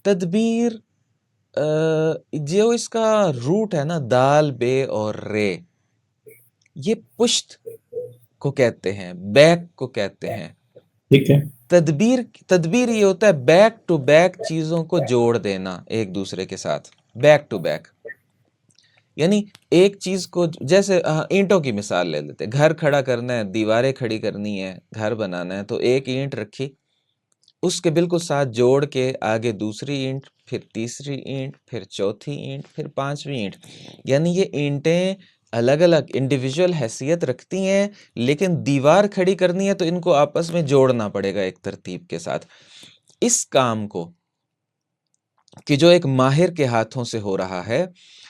تدبیر جو اس کا روٹ ہے نا، دال بے اور رے، یہ پشت کو کہتے ہیں، بیک کو کہتے ہیں.
ٹھیک ہے.
تدبیر یہ ہوتا ہے بیک ٹو بیک چیزوں کو جوڑ دینا ایک دوسرے کے ساتھ، بیک ٹو بیک. یعنی ایک چیز کو، جیسے اینٹوں کی مثال لے لیتے، گھر کھڑا کرنا ہے، دیواریں کھڑی کرنی ہے، گھر بنانا ہے، تو ایک اینٹ رکھی، اس کے بالکل ساتھ جوڑ کے آگے دوسری اینٹ، پھر تیسری اینٹ، پھر چوتھی اینٹ، پھر 5ویں اینٹ. یعنی یہ اینٹیں الگ الگ انڈیویجول حیثیت رکھتی ہیں، لیکن دیوار کھڑی کرنی ہے تو ان کو آپس میں جوڑنا پڑے گا ایک ترتیب کے ساتھ. اس کام کو کہ جو ایک ماہر کے ہاتھوں سے ہو رہا ہے،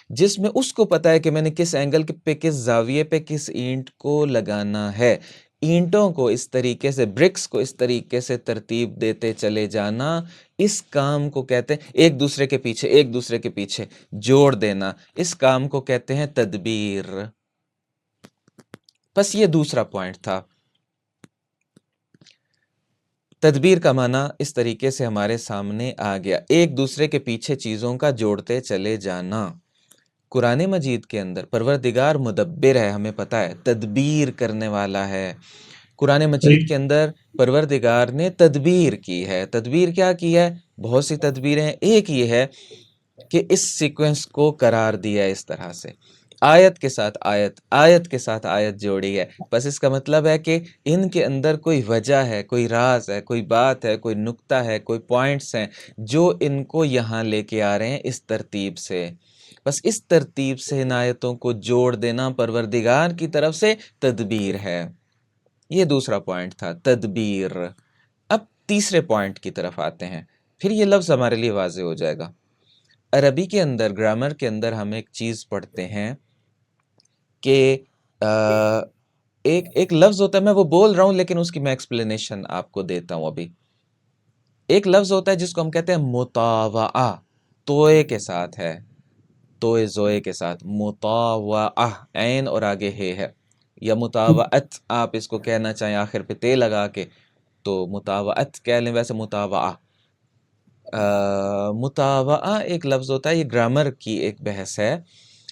جس میں اس کو پتا ہے کہ میں نے کس اینگل پہ، کس زاویے پہ کس اینٹ کو لگانا ہے، اینٹوں کو اس طریقے سے، برکس کو اس طریقے سے ترتیب دیتے چلے جانا، اس کام کو کہتے ہیں ایک دوسرے کے پیچھے جوڑ دینا. اس کام کو کہتے ہیں تدبیر. بس یہ دوسرا پوائنٹ تھا. تدبیر کا معنی اس طریقے سے ہمارے سامنے آ گیا، ایک دوسرے کے پیچھے چیزوں کا جوڑتے چلے جانا. قرآن مجید کے اندر پروردگار مدبر ہے، ہمیں پتہ ہے، تدبیر کرنے والا ہے. قرآن مجید کے اندر پروردگار نے تدبیر کی ہے. تدبیر کیا کی ہے؟ بہت سی تدبیریں. ایک یہ ہے کہ اس سیکوینس کو قرار دیا اس طرح سے، آیت کے ساتھ آیت، آیت کے ساتھ آیت جوڑی ہے. بس اس کا مطلب ہے کہ ان کے اندر کوئی وجہ ہے، کوئی راز ہے، کوئی بات ہے، کوئی نقطہ ہے، کوئی پوائنٹس ہیں جو ان کو یہاں لے کے آ رہے ہیں اس ترتیب سے. بس اس ترتیب سے ان آیتوں کو جوڑ دینا پروردگار کی طرف سے تدبیر ہے. یہ دوسرا پوائنٹ تھا، تدبیر. اب تیسرے پوائنٹ کی طرف آتے ہیں، پھر یہ لفظ ہمارے لیے واضح ہو جائے گا. عربی کے اندر، گرامر کے اندر ہم ایک چیز پڑھتے ہیں کہ ایک لفظ ہوتا ہے، میں وہ بول رہا ہوں لیکن اس کی میں ایکسپلینیشن آپ کو دیتا ہوں ابھی. ایک لفظ ہوتا ہے جس کو ہم کہتے ہیں مطاوعہ، توئے کے ساتھ ہے. تو زوئے کے ساتھ، مطاوعہ عین اور آگے ہے، یا مطاوعت آپ اس کو کہنا چاہیں آخر پہ تے لگا کے تو مطاوعت کہہ لیں، ویسے مطاوعہ مطاوعہ ایک لفظ ہوتا ہے، یہ گرامر کی ایک بحث ہے۔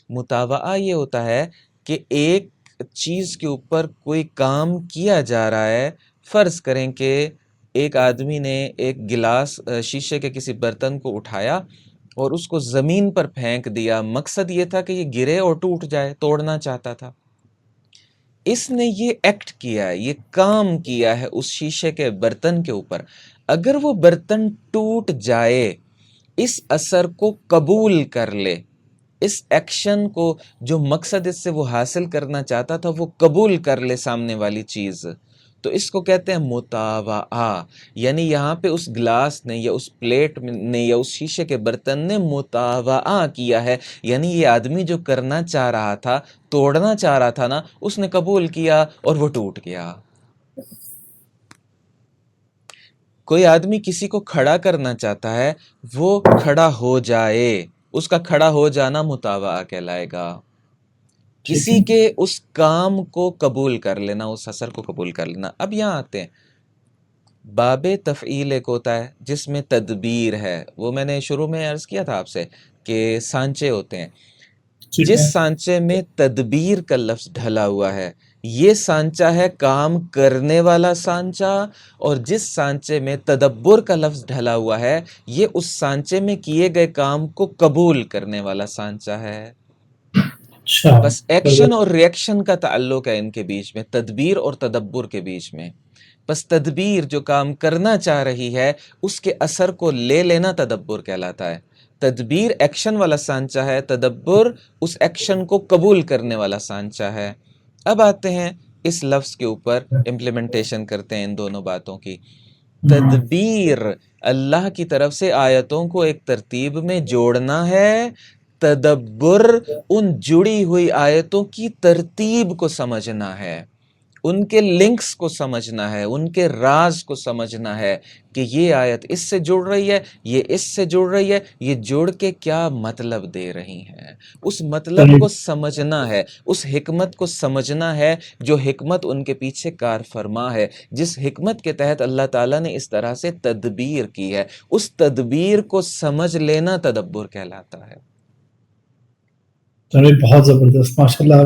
مطاوعہ یہ ہوتا ہے کہ ایک چیز کے اوپر کوئی کام کیا جا رہا ہے، فرض کریں کہ ایک آدمی نے ایک گلاس شیشے کے کسی برتن کو اٹھایا اور اس کو زمین پر پھینک دیا، مقصد یہ تھا کہ یہ گرے اور ٹوٹ جائے، توڑنا چاہتا تھا۔ اس نے یہ ایکٹ کیا ہے، یہ کام کیا ہے اس شیشے کے برتن کے اوپر۔ اگر وہ برتن ٹوٹ جائے، اس اثر کو قبول کر لے، اس ایکشن کو جو مقصد اس سے وہ حاصل کرنا چاہتا تھا وہ قبول کر لے سامنے والی چیز، تو اس کو کہتے ہیں مطاوعہ۔ یعنی یہاں پہ اس گلاس نے یا اس پلیٹ نے یا اس شیشے کے برتن نے مطاوعہ کیا ہے، یعنی یہ آدمی جو کرنا چاہ رہا تھا، توڑنا چاہ رہا تھا نا، اس نے قبول کیا اور وہ ٹوٹ گیا۔ کوئی آدمی کسی کو کھڑا کرنا چاہتا ہے، وہ کھڑا ہو جائے، اس کا کھڑا ہو جانا مطاوعہ کہلائے گا۔
ٹھیک
کسی
ہے،
کے اس کام کو قبول کر لینا، اس اثر کو قبول کر لینا۔ اب یہاں آتے ہیں، باب تفعیل ایک ہوتا ہے جس میں تدبیر ہے، وہ میں نے شروع میں عرض کیا تھا آپ سے کہ سانچے ہوتے ہیں،
ٹھیک
جس
ہے،
سانچے میں تدبیر کا لفظ ڈھلا ہوا ہے یہ سانچہ ہے کام کرنے والا سانچہ، اور جس سانچے میں تدبر کا لفظ ڈھلا ہوا ہے یہ اس سانچے میں کیے گئے کام کو قبول کرنے والا سانچہ ہے۔
اچھا،
بس ایکشن اور ریئیکشن کا تعلق ہے ان کے بیچ میں، تدبیر اور تدبر کے بیچ میں۔ بس تدبیر جو کام کرنا چاہ رہی ہے اس کے اثر کو لے لینا تدبر کہلاتا ہے۔ تدبیر ایکشن والا سانچہ ہے، تدبر اس ایکشن کو قبول کرنے والا سانچہ ہے۔ اب آتے ہیں اس لفظ کے اوپر، امپلیمنٹیشن کرتے ہیں ان دونوں باتوں کی۔ تدبیر اللہ کی طرف سے آیتوں کو ایک ترتیب میں جوڑنا ہے، تدبر ان جڑی ہوئی آیتوں کی ترتیب کو سمجھنا ہے، ان کے لنکس کو سمجھنا ہے، ان کے راز کو سمجھنا ہے کہ یہ آیت اس سے جڑ رہی ہے، یہ اس سے جڑ رہی ہے، یہ جوڑ کے کیا مطلب دے رہی ہیں، اس مطلب کو سمجھنا ہے، اس حکمت کو سمجھنا ہے جو حکمت ان کے پیچھے کار فرما ہے، جس حکمت کے تحت اللہ تعالیٰ نے اس طرح سے تدبیر کی ہے، اس تدبیر کو سمجھ لینا تدبر کہلاتا ہے۔
بہت زبردست، ماشاء اللہ،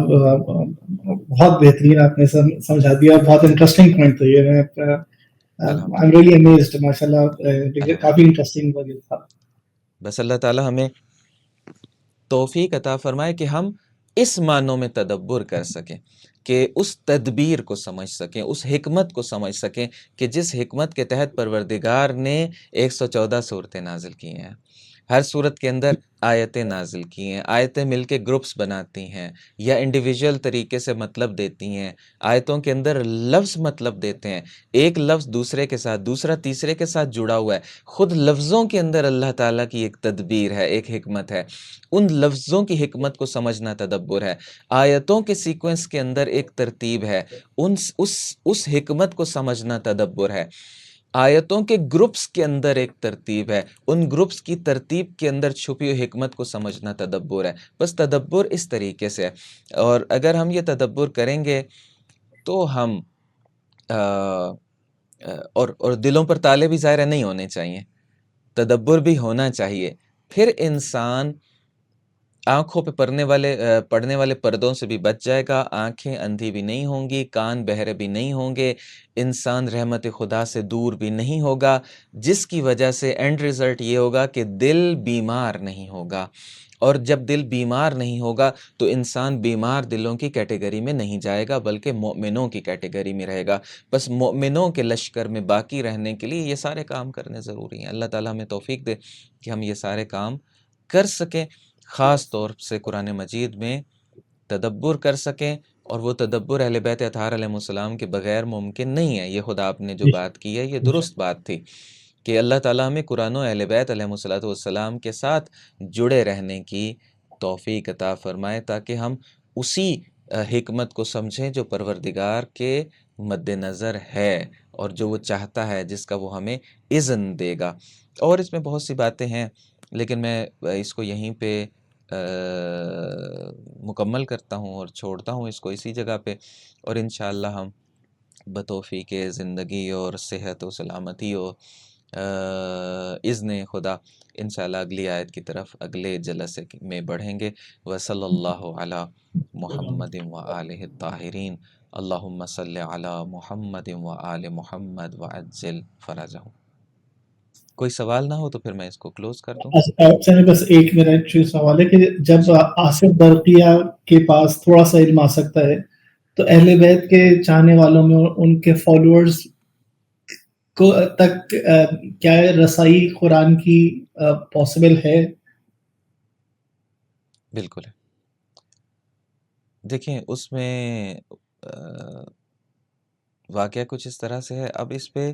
بہت بہترین آپ نے سمجھا دیا، بہت انٹرسٹنگ پوائنٹ تھا یہ، میں I'm really amazed، ماشاء اللہ، کافی انٹرسٹنگ تھا۔
بس اللہ تعالیٰ ہمیں توفیق عطا فرمائے کہ ہم اس معنوں میں تدبر کر سکیں، کہ اس تدبیر کو سمجھ سکیں، اس حکمت کو سمجھ سکیں کہ جس حکمت کے تحت پروردگار نے 114 صورتیں نازل کی ہیں، ہر صورت کے اندر آیتیں نازل کی ہیں، آیتیں مل کے گروپس بناتی ہیں یا انڈیویجول طریقے سے مطلب دیتی ہیں، آیتوں کے اندر لفظ مطلب دیتے ہیں، ایک لفظ دوسرے کے ساتھ، دوسرا تیسرے کے ساتھ جڑا ہوا ہے، خود لفظوں کے اندر اللہ تعالیٰ کی ایک تدبیر ہے، ایک حکمت ہے، ان لفظوں کی حکمت کو سمجھنا تدبر ہے، آیتوں کے سیکوینس کے اندر ایک ترتیب ہے، اس حکمت کو سمجھنا تدبر ہے، آیتوں کے گروپس کے اندر ایک ترتیب ہے، ان گروپس کی ترتیب کے اندر چھپی ہوئی حکمت کو سمجھنا تدبر ہے۔ بس تدبر اس طریقے سے ہے، اور اگر ہم یہ تدبر کریں گے تو ہم اور دلوں پر تالے بھی ظاہر نہیں ہونے چاہیے، تدبر بھی ہونا چاہیے، پھر انسان آنکھوں پہ پڑنے والے پردوں سے بھی بچ جائے گا، آنکھیں اندھی بھی نہیں ہوں گی، کان بہرے بھی نہیں ہوں گے، انسان رحمت خدا سے دور بھی نہیں ہوگا، جس کی وجہ سے اینڈ ریزلٹ یہ ہوگا کہ دل بیمار نہیں ہوگا، اور جب دل بیمار نہیں ہوگا تو انسان بیمار دلوں کی کیٹیگری میں نہیں جائے گا بلکہ مومنوں کی کیٹیگری میں رہے گا۔ بس مومنوں کے لشکر میں باقی رہنے کے لیے یہ سارے کام کرنے ضروری ہیں۔ اللہ تعالیٰ ہمیں توفیق دے کہ ہم یہ سارے کام کر سکیں، خاص طور سے قرآن مجید میں تدبر کر سکیں، اور وہ تدبر اہل بیت اطہار علیہ السلام کے بغیر ممکن نہیں ہے۔ یہ خدا آپ نے جو بات کی ہے یہ درست بات تھی کہ اللہ تعالیٰ ہمیں قرآن و اہل بیت علیہ السلام کے ساتھ جڑے رہنے کی توفیق عطا فرمائے، تاکہ ہم اسی حکمت کو سمجھیں جو پروردگار کے مد نظر ہے اور جو وہ چاہتا ہے، جس کا وہ ہمیں اذن دے گا۔ اور اس میں بہت سی باتیں ہیں لیکن میں اس کو یہیں پہ مکمل کرتا ہوں اور چھوڑتا ہوں اس کو اسی جگہ پہ، اور انشاءاللہ ہم بتوفیق زندگی اور صحت و سلامتی و اذن خدا انشاءاللہ اگلی آیت کی طرف اگلے جلسے میں بڑھیں گے۔ وصلی اللہ علی محمد و آلہ الطاہرین، اللہم صلی علی محمد و آل محمد وعجل فرجہ۔ کوئی سوال نہ ہو تو پھر میں اس کو کلوز کر دوں۔
آپ سے بس ایک میرا سوال ہے کہ جب آصف برقیہ کے پاس تھوڑا سا علم آ سکتا ہے تو اہل بیت کے چاہنے والوں میں اور ان کے فالوورز کو تک کیا رسائی قرآن کی پاسبل ہے؟
بالکل ہے۔ دیکھیں اس میں واقعہ کچھ اس طرح سے ہے، اب اس پہ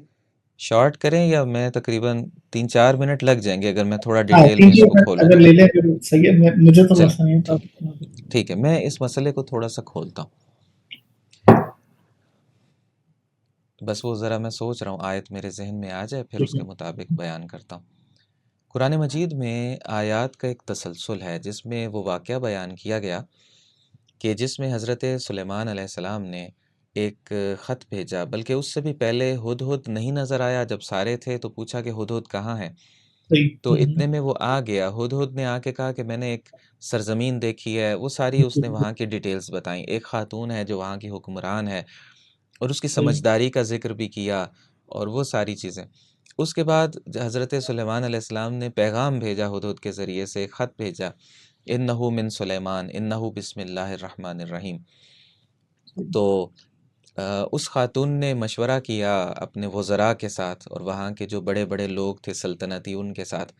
شارٹ کریں یا میں تقریباً 3-4 منٹ لگ جائیں گے اگر میں تھوڑا ڈیٹیل میں اس کو کھولوں
اگر
تو۔
لے لیں پھر صحیح ہے، مجھے تو
چلیں
مسئلہ نہیں تھا۔
ٹھیک ہے، میں اس مسئلے کو تھوڑا سا کھولتا ہوں، بس وہ ذرا میں سوچ رہا ہوں آیت میرے ذہن میں آ جائے پھر اس کے مطابق بیان کرتا ہوں۔ قرآن مجید میں آیات کا ایک تسلسل ہے جس میں وہ واقعہ بیان کیا گیا کہ جس میں حضرت سلیمان علیہ السلام نے ایک خط بھیجا، بلکہ اس سے بھی پہلے ہدہد نہیں نظر آیا، جب سارے تھے تو پوچھا کہ ہدہد کہاں ہے، تو اتنے میں وہ آ گیا۔ ہدہد نے آ کے کہا کہ میں نے ایک سرزمین دیکھی ہے، وہ ساری اس نے وہاں کی ڈیٹیلز بتائیں، ایک خاتون ہے جو وہاں کی حکمران ہے اور اس کی سمجھداری کا ذکر بھی کیا اور وہ ساری چیزیں۔ اس کے بعد حضرت سلیمان علیہ السلام نے پیغام بھیجا ہدہد کے ذریعے سے، خط بھیجا، انہو من سلیمان انہو بسم اللہ الرحمن الرحیم۔ تو اس خاتون نے مشورہ کیا اپنے وزراء کے ساتھ اور وہاں کے جو بڑے بڑے لوگ تھے سلطنتی ان کے ساتھ،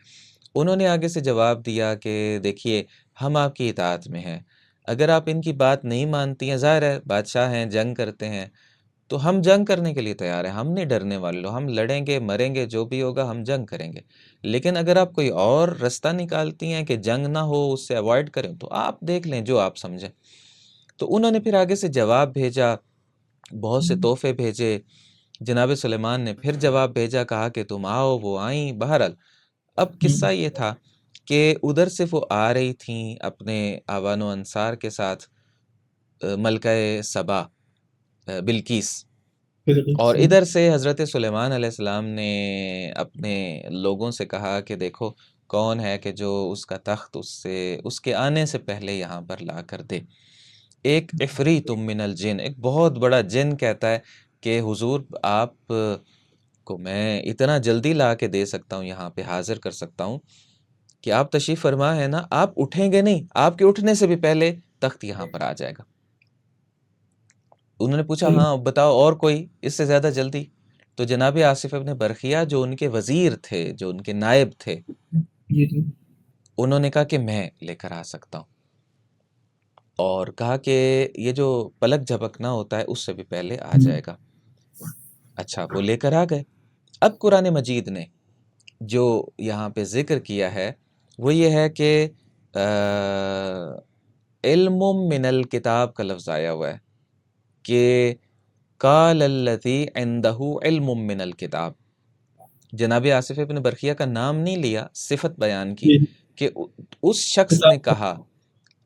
انہوں نے آگے سے جواب دیا کہ دیکھیے ہم آپ کی اطاعت میں ہیں، اگر آپ ان کی بات نہیں مانتی ہیں، ظاہر ہے بادشاہ ہیں جنگ کرتے ہیں تو ہم جنگ کرنے کے لیے تیار ہیں، ہم نہیں ڈرنے والے لوگ، ہم لڑیں گے مریں گے جو بھی ہوگا ہم جنگ کریں گے، لیکن اگر آپ کوئی اور رستہ نکالتی ہیں کہ جنگ نہ ہو اس سے اوائڈ کریں تو آپ دیکھ لیں جو آپ سمجھیں۔ تو انہوں نے پھر آگے سے جواب بھیجا، بہت سے تحفے بھیجے، جناب سلیمان نے پھر جواب بھیجا، کہا کہ تم آؤ، وہ آئیں۔ بہرحال اب قصہ یہ تھا کہ ادھر سے وہ آ رہی تھیں اپنے آوان و انصار کے ساتھ ملکہ سبا بلقیس، اور ادھر سے حضرت سلیمان علیہ السلام نے اپنے لوگوں سے کہا کہ دیکھو کون ہے کہ جو اس کا تخت اس کے آنے سے پہلے یہاں پر لا کر دے۔ ایک عفریت من الجن، ایک بہت بڑا جن کہتا ہے کہ حضور آپ کو میں اتنا جلدی لا کے دے سکتا ہوں، یہاں پہ حاضر کر سکتا ہوں کہ آپ تشریف فرما ہے نا، آپ اٹھیں گے نہیں، آپ کے اٹھنے سے بھی پہلے تخت یہاں پر آ جائے گا۔ انہوں نے پوچھا ہاں بتاؤ اور کوئی اس سے زیادہ جلدی؟ تو جناب آصف ابن برقیہ جو ان کے وزیر تھے، جو ان کے نائب تھے، انہوں نے کہا کہ میں لے کر آ سکتا ہوں، اور کہا کہ یہ جو پلک جھپکنا ہوتا ہے اس سے بھی پہلے آ جائے گا۔ اچھا وہ لے کر آ گئے۔ اب قرآن مجید نے جو یہاں پہ ذکر کیا ہے وہ یہ ہے کہ علم من الکتاب کا لفظ آیا ہوا ہے کہ قال الذی عندہ علم من الکتاب۔ جناب آصف ابن برقیہ کا نام نہیں لیا، صفت بیان کی کہ اس شخص نے کہا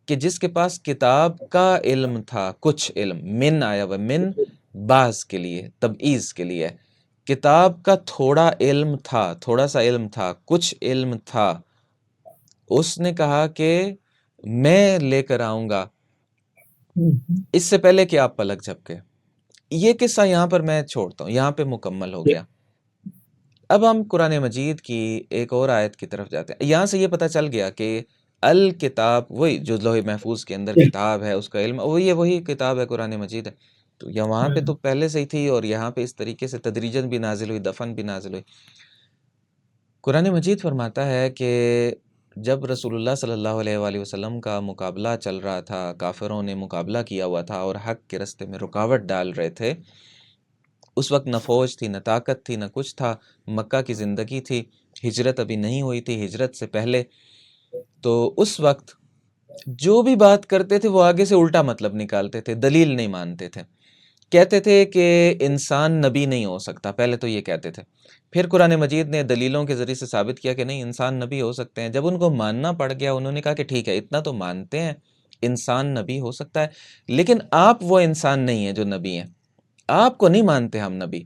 کہ جس کے پاس کتاب کا علم تھا، کچھ علم، من آیا ہوا، من بعض کے لیے، تبعیض کے لیے، کتاب کا تھوڑا علم تھا، تھوڑا سا علم تھا، کچھ علم تھا، اس نے کہا کہ میں لے کر آؤں گا اس سے پہلے کہ آپ پلک جھپکے۔ یہ قصہ یہاں پر میں چھوڑتا ہوں، یہاں پہ مکمل ہو گیا۔ اب ہم قرآن مجید کی ایک اور آیت کی طرف جاتے ہیں۔ یہاں سے یہ پتہ چل گیا کہ الکتاب وہی جو لوح محفوظ کے اندر کتاب ہے، اس کا علم وہی کتاب ہے، قرآن مجید ہے۔ تو یا وہاں پہ تو پہلے سے ہی تھی اور یہاں پہ اس طریقے سے تدریجاً بھی نازل ہوئی، دفن بھی نازل ہوئی۔ قرآن مجید فرماتا ہے کہ جب رسول اللہ صلی اللہ علیہ وآلہ وسلم کا مقابلہ چل رہا تھا، کافروں نے مقابلہ کیا ہوا تھا اور حق کے راستے میں رکاوٹ ڈال رہے تھے، اس وقت نہ فوج تھی، نہ طاقت تھی، نہ کچھ تھا، مکہ کی زندگی تھی، ہجرت ابھی نہیں ہوئی تھی، ہجرت سے پہلے۔ تو اس وقت جو بھی بات کرتے تھے وہ آگے سے الٹا مطلب نکالتے تھے، دلیل نہیں مانتے تھے۔ کہتے تھے کہ انسان نبی نہیں ہو سکتا، پہلے تو یہ کہتے تھے، پھر قرآن مجید نے دلیلوں کے ذریعے سے ثابت کیا کہ نہیں، انسان نبی ہو سکتے ہیں۔ جب ان کو ماننا پڑ گیا، انہوں نے کہا کہ ٹھیک ہے، اتنا تو مانتے ہیں انسان نبی ہو سکتا ہے، لیکن آپ وہ انسان نہیں ہیں جو نبی ہیں، آپ کو نہیں مانتے ہم نبی۔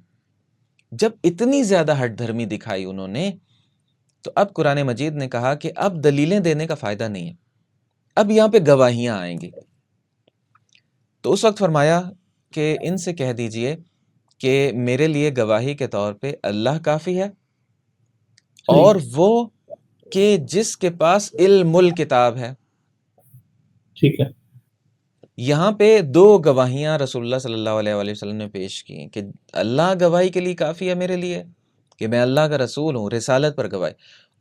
جب اتنی زیادہ ہٹ دھرمی دکھائی انہوں نے، تو اب قرآن مجید نے کہا کہ اب دلیلیں دینے کا فائدہ نہیں ہے، اب یہاں پہ گواہیاں آئیں گی۔ تو اس وقت فرمایا کہ ان سے کہہ دیجئے کہ میرے لیے گواہی کے طور پہ اللہ کافی ہے، اور
صحیح،
وہ کہ جس کے پاس علم الکتاب ہے۔
ٹھیک ہے،
یہاں پہ دو گواہیاں رسول اللہ صلی اللہ علیہ وآلہ وسلم نے پیش کی کہ اللہ گواہی کے لیے کافی ہے میرے لیے کہ میں اللہ کا رسول ہوں، رسالت پر گواہی،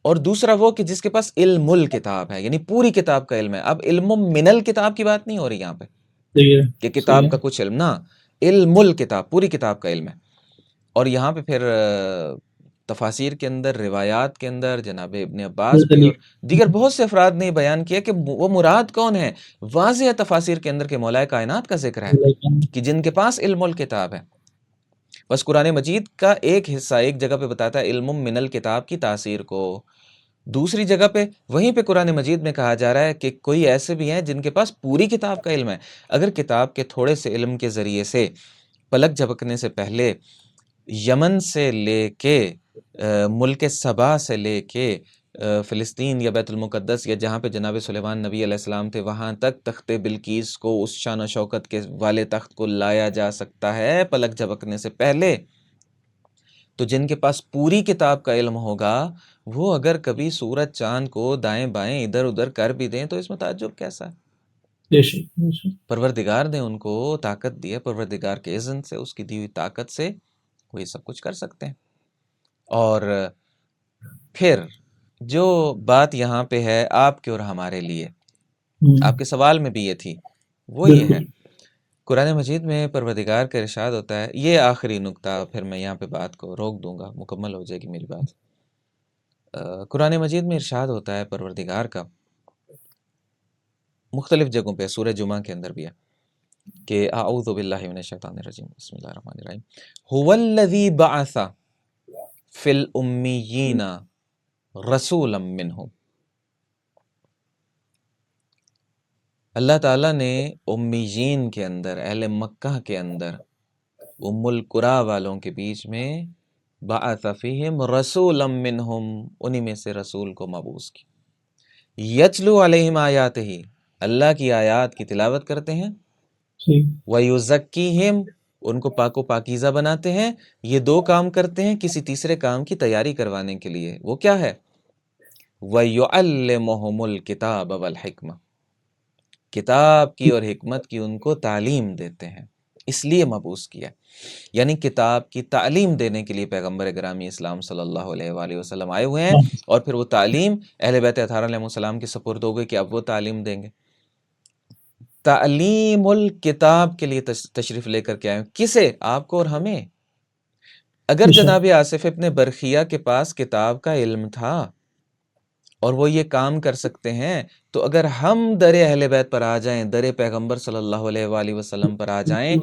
اور دوسرا وہ کہ جس کے پاس علم الکتاب ہے، یعنی پوری کتاب کا علم ہے۔ اب علم من الکتاب کی بات نہیں ہو رہی یہاں پہ
صحیح ہے،
کہ
صحیح
کتاب کا
ہے،
کچھ علم، نہ، علم الکتاب، پوری کتاب کا علم ہے۔ اور یہاں پہ پھر تفاسیر کے اندر، روایات کے اندر جناب ابن عباس بھی اور دیگر بہت سے افراد نے بیان کیا کہ وہ مراد کون ہے۔ واضح ہے تفاسیر کے اندر کہ مولا کائنات کا ذکر ہے کہ جن کے پاس علم الکتاب ہے۔ بس قرآن مجید کا ایک حصہ ایک جگہ پہ بتاتا ہے علم من الکتاب کی تاثیر کو، دوسری جگہ پہ وہیں پہ قرآن مجید میں کہا جا رہا ہے کہ کوئی ایسے بھی ہیں جن کے پاس پوری کتاب کا علم ہے۔ اگر کتاب کے تھوڑے سے علم کے ذریعے سے پلک جھپکنے سے پہلے یمن سے لے کے ملک سبا سے لے کے فلسطین یا بیت المقدس یا جہاں پہ جناب سلیمان نبی علیہ السلام تھے وہاں تک تخت بلقیس کو، اس شان و شوکت کے والے تخت کو لایا جا سکتا ہے پلک جھپکنے سے پہلے، تو جن کے پاس پوری کتاب کا علم ہوگا وہ اگر کبھی سورج چاند کو دائیں بائیں ادھر ادھر کر بھی دیں تو اس میں تعجب کیسا ہے؟
بے شک، بے شک،
پروردگار نے ان کو طاقت دی ہے، پروردگار کے اذن سے، اس کی دی ہوئی طاقت سے وہ یہ سب کچھ کر سکتے ہیں۔ اور پھر جو بات یہاں پہ ہے آپ کے اور ہمارے لیے، آپ کے سوال میں بھی یہ تھی، وہ یہ ہے
بالکل،
قرآن مجید میں پروردگار کا ارشاد ہوتا ہے، یہ آخری نقطہ، پھر میں یہاں پہ بات کو روک دوں گا، مکمل ہو جائے گی میری بات۔ قرآن مجید میں ارشاد ہوتا ہے پروردگار کا مختلف جگہوں پہ، سورہ جمعہ کے اندر بھی ہے کہ اعوذ باللہ من الشیطان الرجیم، بسم اللہ الرحمن الرحیم، هو الذی بعث فی الامیین رسولا منہم۔ اللہ تعالیٰ نے امیین کے اندر، اہل مکہ کے اندر، ام القرا والوں کے بیچ میں بعث فیہم رسولا منہم، انہی میں سے رسول کو مبعوث کی، یتلو علیہم آیاتہ، اللہ کی آیات کی تلاوت کرتے ہیں،
صحیح،
وَيُزَكِّيهِمْ، ان کو پاک و پاکیزہ بناتے ہیں۔ یہ دو کام کرتے ہیں کسی تیسرے کام کی تیاری کروانے کے لیے، وہ کیا ہے؟ وَيُعَلِّمُهُمُ الْكِتَابَ وَالْحِكْمَةَ، کتاب کی اور حکمت کی ان کو تعلیم دیتے ہیں، اس لیے مبعوث کیا، یعنی کتاب کی تعلیم دینے کے لیے پیغمبر گرامی اسلام صلی اللہ علیہ وآلہ وسلم آئے ہوئے ہیں، اور پھر وہ تعلیم اہل بیت اطہار علیہ السلام کے سپرد ہو گئی کہ اب وہ تعلیم دیں گے۔ تعلیم الکتاب کے لیے تشریف لے کر کے آئے، کسے؟ آپ کو اور ہمیں۔ اگر
بے شک،
جناب آصف ابن برخیہ کے پاس کتاب کا علم تھا اور وہ یہ کام کر سکتے ہیں، تو اگر ہم در اہل بیت پر آ جائیں، در پیغمبر صلی اللہ علیہ وآلہ وسلم پر آ جائیں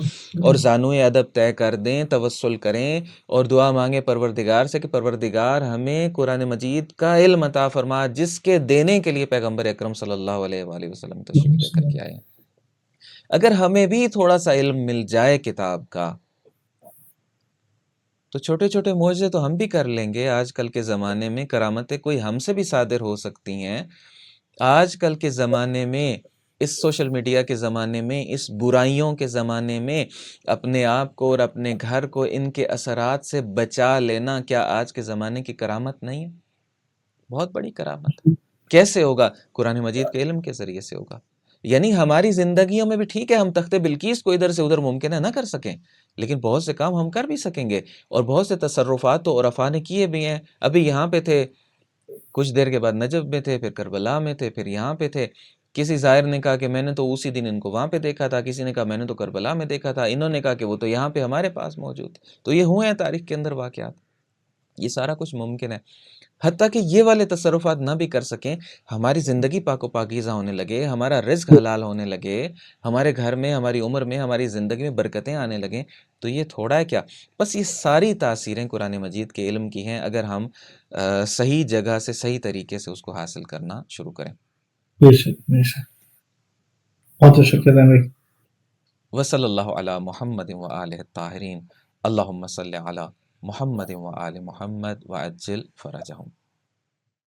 اور زانوئے ادب طے کر دیں، توسل کریں اور دعا مانگیں پروردگار سے کہ پروردگار ہمیں قرآن مجید کا علم عطا فرما، جس کے دینے کے لیے پیغمبر اکرم صلی اللہ علیہ وآلہ وسلم تشریف لے کر کے آئے ہیں، اگر ہمیں بھی تھوڑا سا علم مل جائے کتاب کا تو چھوٹے چھوٹے معجزے تو ہم بھی کر لیں گے۔ آج کل کے زمانے میں کرامتیں کوئی ہم سے بھی صادر ہو سکتی ہیں۔ آج کل کے زمانے میں، اس سوشل میڈیا کے زمانے میں، اس برائیوں کے زمانے میں اپنے آپ کو اور اپنے گھر کو ان کے اثرات سے بچا لینا کیا آج کے زمانے کی کرامت نہیں ہے؟ بہت بڑی کرامت ہے۔ کیسے ہوگا؟ قرآن مجید کے علم کے ذریعے سے ہوگا۔ یعنی ہماری زندگیوں میں بھی ٹھیک ہے ہم تخت بلقیس کو ادھر سے ادھر ممکن ہے نہ کر سکیں، لیکن بہت سے کام ہم کر بھی سکیں گے، اور بہت سے تصرفات تو عرفاء نے کیے بھی ہیں۔ ابھی یہاں پہ تھے، کچھ دیر کے بعد نجف میں تھے، پھر کربلا میں تھے، پھر یہاں پہ تھے۔ کسی زائر نے کہا کہ میں نے تو اسی دن ان کو وہاں پہ دیکھا تھا، کسی نے کہا میں نے تو کربلا میں دیکھا تھا، انہوں نے کہا کہ وہ تو یہاں پہ ہمارے پاس موجود تھے۔ تو یہ ہوئے ہیں تاریخ کے اندر واقعات، یہ سارا کچھ ممکن ہے۔ حتیٰ کہ یہ والے تصرفات نہ بھی کر سکیں، ہماری زندگی پاک و پاکیزہ ہونے لگے، ہمارا رزق حلال ہونے لگے، ہمارے گھر میں، ہماری عمر میں، ہماری زندگی میں برکتیں آنے لگیں، تو یہ تھوڑا ہے کیا؟ بس یہ ساری تاثیریں قرآن مجید کے علم کی ہیں، اگر ہم صحیح جگہ سے صحیح طریقے سے اس کو حاصل کرنا شروع کریں۔
بے شک بے شک، بہت بہت شکریہ بھائی۔
وصلی اللہ علی محمد وآلہ الطاہرین، اللہم صلی علی محمد وآل محمد وعجل فرجہم۔